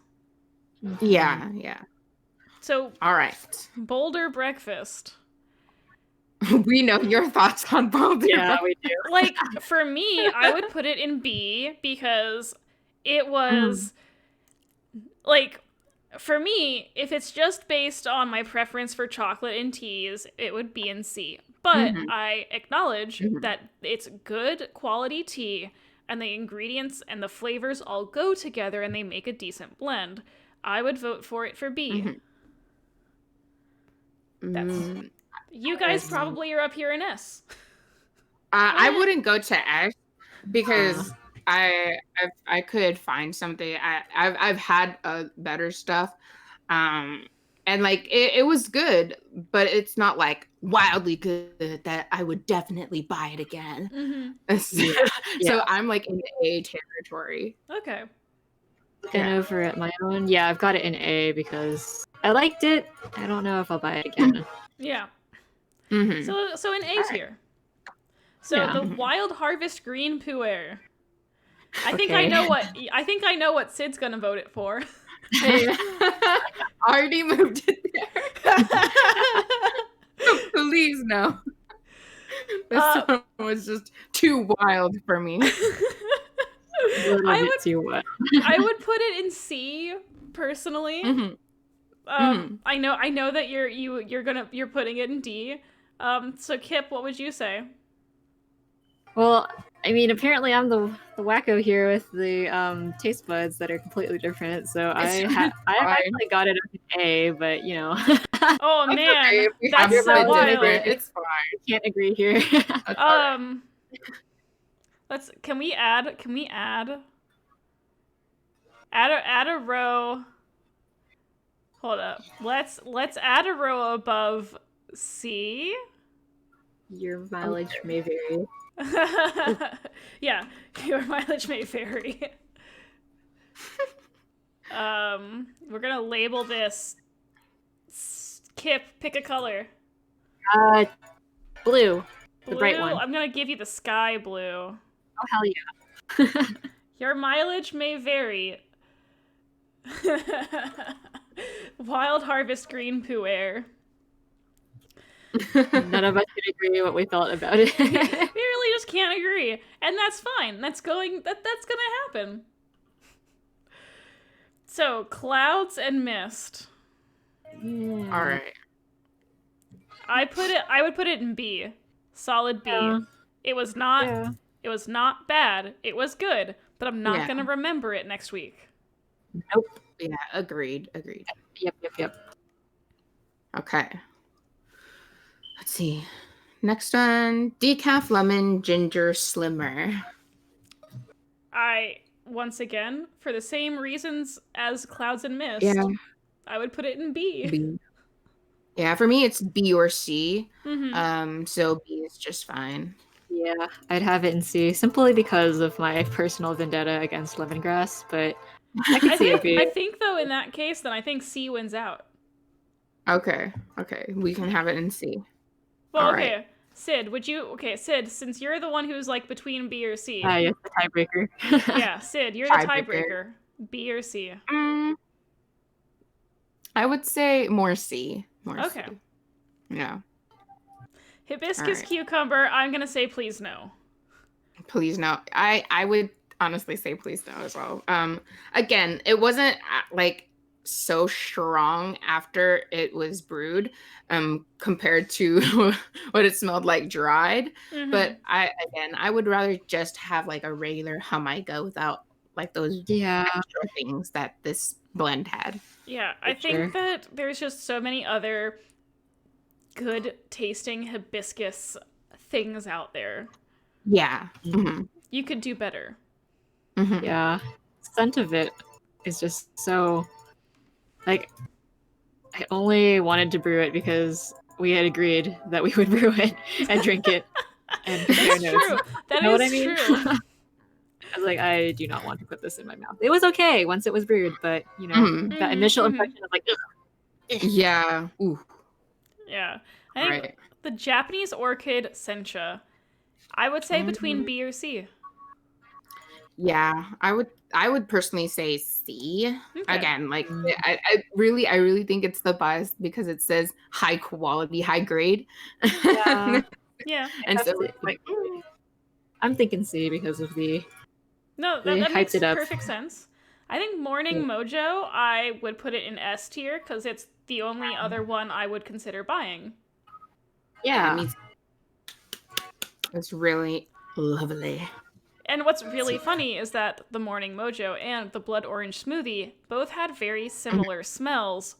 Yeah. So All right. Boulder breakfast. We know your thoughts on Boulder. Yeah, we do. Like for me, I would put it in B because it was like for me, if it's just based on my preference for chocolate and teas, it would be in C. But Mm-hmm. I acknowledge Mm-hmm. that it's good quality tea and the ingredients and the flavors all go together and they make a decent blend. I would vote for it for B. That's Mm-hmm. you guys probably are up here in S. I wouldn't go to X Uh, because I could find something. I've had better stuff, um, and like it was good, but it's not like wildly good that I would definitely buy it again. Mm-hmm. So, yeah. I'm like in the A territory. Okay. And Yeah. over at my own, yeah, I've got it in A because I liked it. I don't know if I'll buy it again. Yeah. Mm-hmm. So in A All right. tier. So Yeah. the Wild Harvest Green Puer. I think Okay. I know what Sid's gonna vote it for. Already moved it there. Please no. This one was just too wild for me. A little bit too what? I would put it in C personally. Mm-hmm. I know that you're putting it in D. So Kip, what would you say? Well, I mean, apparently I'm the wacko here with the taste buds that are completely different. So I Fine. actually got it up in A, but you know, Oh It's man, okay if we have that's so something wild. different. It's fine. can't agree here. That's all right. Let's can we add a row. Hold up. Let's add a row above C. Your mileage may vary. Yeah, your mileage may vary. We're gonna label this Kip, pick a color. Blue, the Blue, bright one. I'm gonna give you the sky blue. Oh hell yeah! Your mileage may vary. Wild Harvest Green Puer. None of us can agree what we thought about it. We really just can't agree, and that's fine. That's gonna happen. So clouds and mist. All right. I would put it in B. Solid B. Yeah. It was not bad. It was good, but I'm not Yeah. gonna remember it next week. Nope. Yeah, agreed. Yep. Okay. Let's see. Next one, decaf lemon ginger slimmer. Once again, for the same reasons as clouds and mist, Yeah. I would put it in B. B. Yeah, for me it's B or C. Mm-hmm. So B is just fine. Yeah, I'd have it in C simply because of my personal vendetta against lemongrass, but I can I see a think B. though in that case, then I think C wins out. Okay. We can have it in C. Well, All right. okay, Sid, Sid, since you're the one who's like between B or C. Yes, the tiebreaker. Yeah, Sid, you're the Tiebreaker. tiebreaker. B or C? I would say more C. Okay. C. Yeah. Hibiscus Alright. cucumber, I'm gonna say please no. Please no. I would honestly say please no as well. Again, it wasn't like so strong after it was brewed compared to what it smelled like dried. Mm-hmm. But I would rather just have like a regular Jamaica without like those extra things that this blend had. Yeah, I think that there's just so many other good tasting hibiscus things out there. Yeah. Mm-hmm. You could do better. Mm-hmm. Yeah. Scent of it is just so like I only wanted to brew it because we had agreed that we would brew it and drink it and compare It's notes. true. That You know is what I mean? true. I was like, I do not want to put this in my mouth. It was okay once it was brewed, but you know, that initial impression of like, ugh. Yeah. Ooh. Yeah. I think the Japanese orchid sencha, I would say between B or C. Yeah, I would personally say C. Okay. Again, like I really think it's the best because it says high quality, high grade. Yeah. Yeah. And so it's like I'm thinking C because of the No, they that makes hyped it up. perfect sense. I think Morning Mojo, I would put it in S tier because it's the only other one I would consider buying. Yeah. It's really lovely. And what's really funny is that the Morning Mojo and the Blood Orange Smoothie both had very similar smells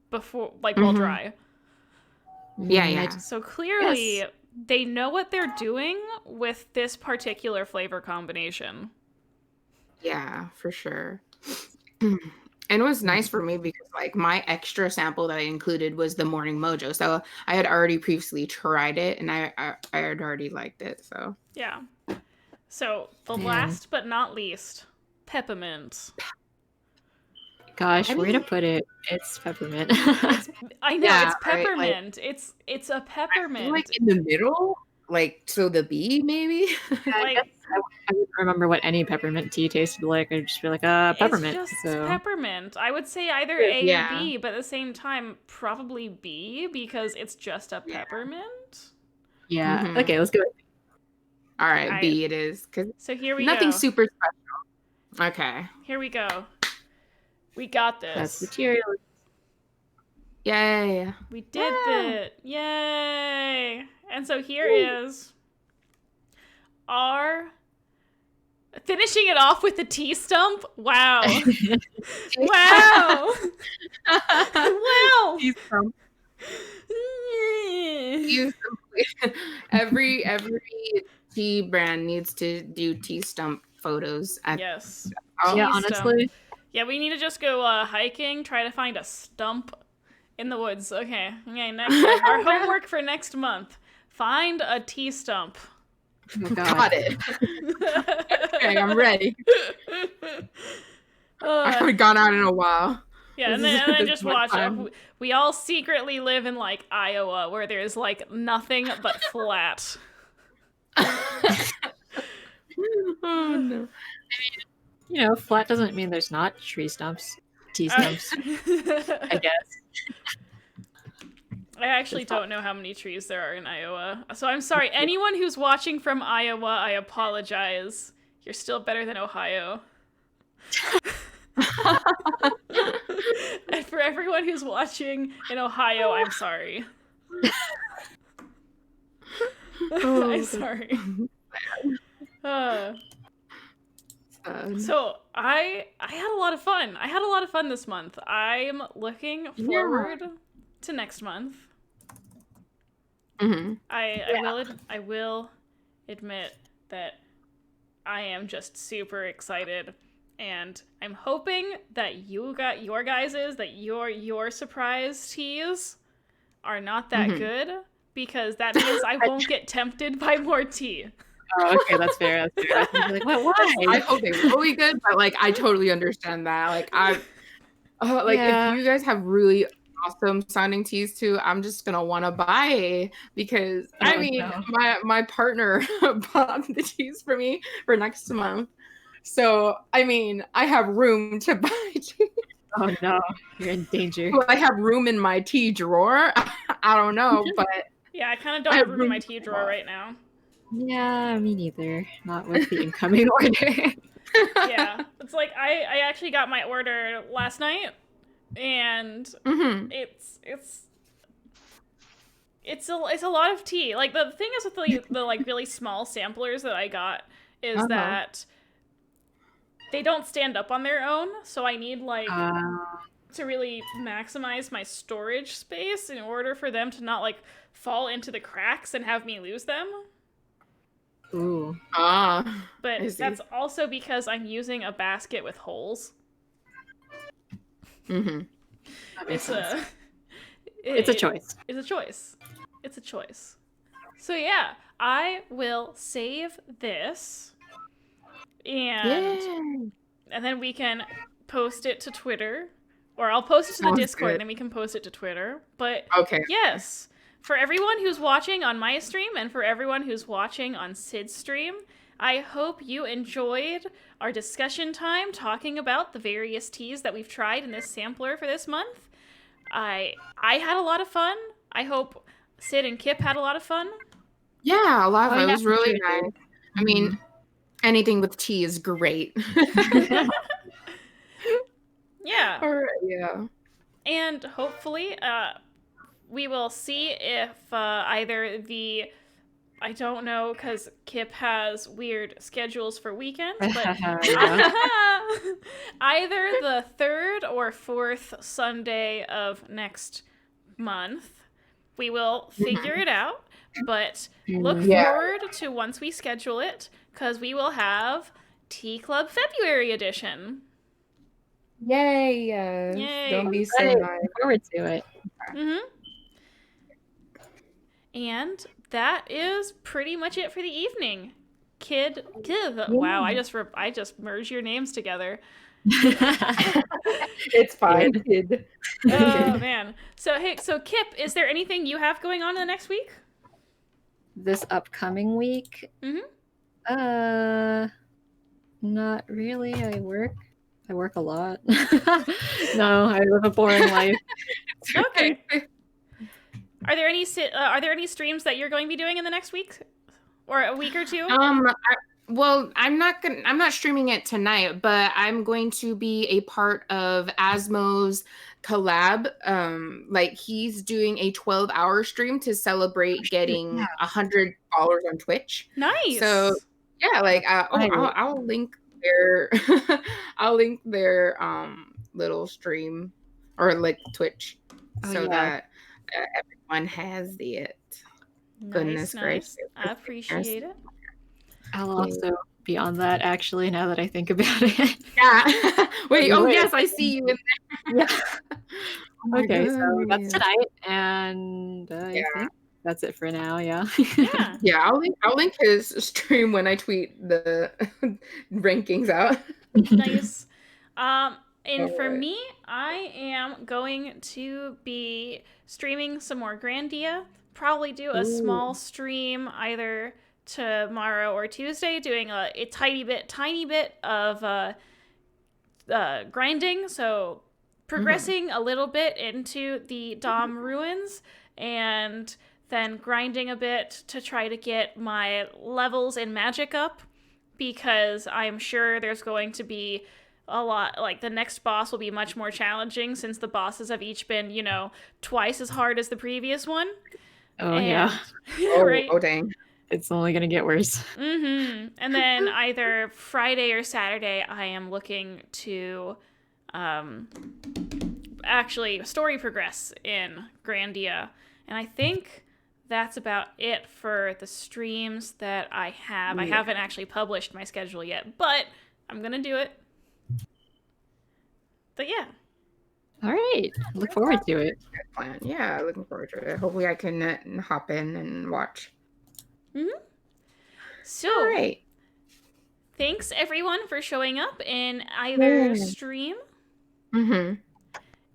before, like, while dry. Yeah. So clearly, they know what they're doing with this particular flavor combination. Yeah, for sure. And it was nice for me because like my extra sample that I included was the Morning Mojo. So I had already previously tried it and I had already liked it. So yeah. So the last but not least, peppermint. Gosh, where to put it? It's peppermint. I know it's peppermint. Right? It's a peppermint. Like in the middle, like so the B maybe. I guess I wouldn't remember what any peppermint tea tasted like. I'd just be like, peppermint. It's just peppermint. I would say either A or B, but at the same time, probably B because it's just a peppermint. Yeah. Okay, let's go. All right, B it is. So here we nothing go. super special. Okay. Here we go. We got this. That's material. Yay. We did it. Yay. And so here is our finishing it off with the tea stump. Wow. Wow. Wow. Tea stump. Every tea brand needs to do tea stump photos. Yes. Yeah, honestly. Yeah, we need to just go hiking, try to find a stump in the woods. Okay, next our homework for next month. Find a tea stump. Oh, God. Got it. Okay, I'm ready. I haven't gone out in a while. Yeah, and then just watch. We all secretly live in like Iowa, where there's like nothing but flat. Oh no. I mean, you know, flat doesn't mean there's not tea stumps. I guess. I actually don't know how many trees there are in Iowa. So I'm sorry. Anyone who's watching from Iowa, I apologize. You're still better than Ohio. And for everyone who's watching in Ohio, I'm sorry. I'm sorry. So I had a lot of fun. I had a lot of fun this month. I'm looking forward to next month. I will admit that I am just super excited, and I'm hoping that you got your guys's, that your surprise teas are not that good, because that means I won't get tempted by more tea. Oh, okay, that's fair. That's fair. I was gonna be like, what? I Why? hope they will be good, but like I totally understand that. Like like if Yeah. you guys have really awesome sounding teas too, I'm just gonna want to buy because I Oh mean no. my partner bought the teas for me for next month. So I mean I have room to buy tea. Oh no. You're in danger. Well, I have room in my tea drawer. I don't know, but Yeah, I kind of I don't have have room in room my to tea drawer buy. right now. Yeah, me neither. Not with the incoming order. Yeah, it's like I actually got my order last night, and Hmm. it's it's a lot of tea. Like the thing is with the like really small samplers that I got is Uh-huh. that they don't stand up on their own, so I need like Uh, to really maximize my storage space in order for them to not like fall into the cracks and have me lose them. ooh. Ah, I But see. that's also because I'm using a basket with holes. Hmm. That makes It's sense. a It's a choice. it's a choice. It's a choice. So yeah, I will save this and Yeah. and then we can post it to Twitter, or I'll post it to the Sounds Discord, and good. then we can post it to Twitter. But Okay. yes, for everyone who's watching on my stream and for everyone who's watching on Sid's stream, I hope you enjoyed our discussion time talking about the various teas that we've tried in this sampler for this month. I had a lot of fun. I hope Sid and Kip had a lot of fun. Yeah, a lot Oh of it yeah, was really sure nice. did. I mean, anything with tea is great. Yeah. All right, yeah. And hopefully, we will see if either the I don't know because Kip has weird schedules for weekends, but Yeah. either the third or fourth Sunday of next month, we will figure Mhm. it out. But look Yeah. forward to once we schedule it because we will have Tea Club February edition. Yay, yes. Yay! Don't be so Right. nice. Look forward to it. Mm-hmm. And that is pretty much it for the evening. Kid. Wow, I just merged your names together. It's fine. Kid. Oh Okay. man. So hey, so Kip, is there anything you have going on in the next week? This upcoming week, Mm-hmm. not really. I work. I work a lot. No, I live a boring life. Okay. Are there any streams that you're going to be doing in the next week or a week or two? Well, I'm not streaming it tonight, but I'm going to be a part of Asmo's collab. Like he's doing a 12-hour stream to celebrate getting $100 on Twitch. So Nice. yeah, like Right. I'll link their I'll link their little stream or like Twitch Oh so yeah. that everyone has it. Nice, Goodness nice. gracious. I appreciate it. I'll Yeah. also be on that actually now that I think about it. Yeah. Wait, oh Wait. yes, I see you in Yeah. there. Oh my Okay, so that's goodness. tonight, and I Yeah. think that's it for now. Yeah. Yeah. Yeah, I'll link his stream when I tweet the rankings out. Nice. Um, and for Alright. me, I am going to be streaming some more Grandia. Probably do a small stream either tomorrow or Tuesday, doing a tiny bit of grinding. So progressing a little bit into the Dom ruins and then grinding a bit to try to get my levels in magic up because I'm sure there's going to be a lot like the next boss will be much more challenging since the bosses have each been, twice as hard as the previous one. Oh And yeah. right. Oh dang. It's only gonna get worse. And then either Friday or Saturday I am looking to actually story progress in Grandia. And I think that's about it for the streams that I have. I haven't actually published my schedule yet, but I'm going to do it. But yeah. All right. Look forward to it. Plan. Yeah, looking forward to it. Hopefully I can hop in and watch. So, right. thanks everyone for showing up in either Yeah. stream. Mm-hmm.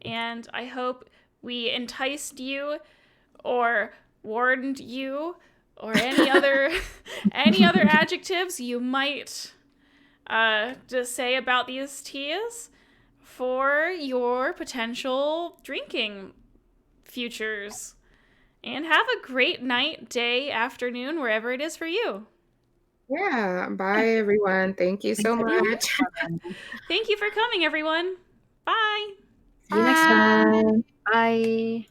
And I hope we enticed you or warned you or any other adjectives you might just say about these teas for your potential drinking futures. And have a great night, day, afternoon, wherever it is for you. Yeah. Bye, everyone. Thank you so Thanks again. much. Thank you for coming, everyone. Bye. See you next Bye. time. Bye.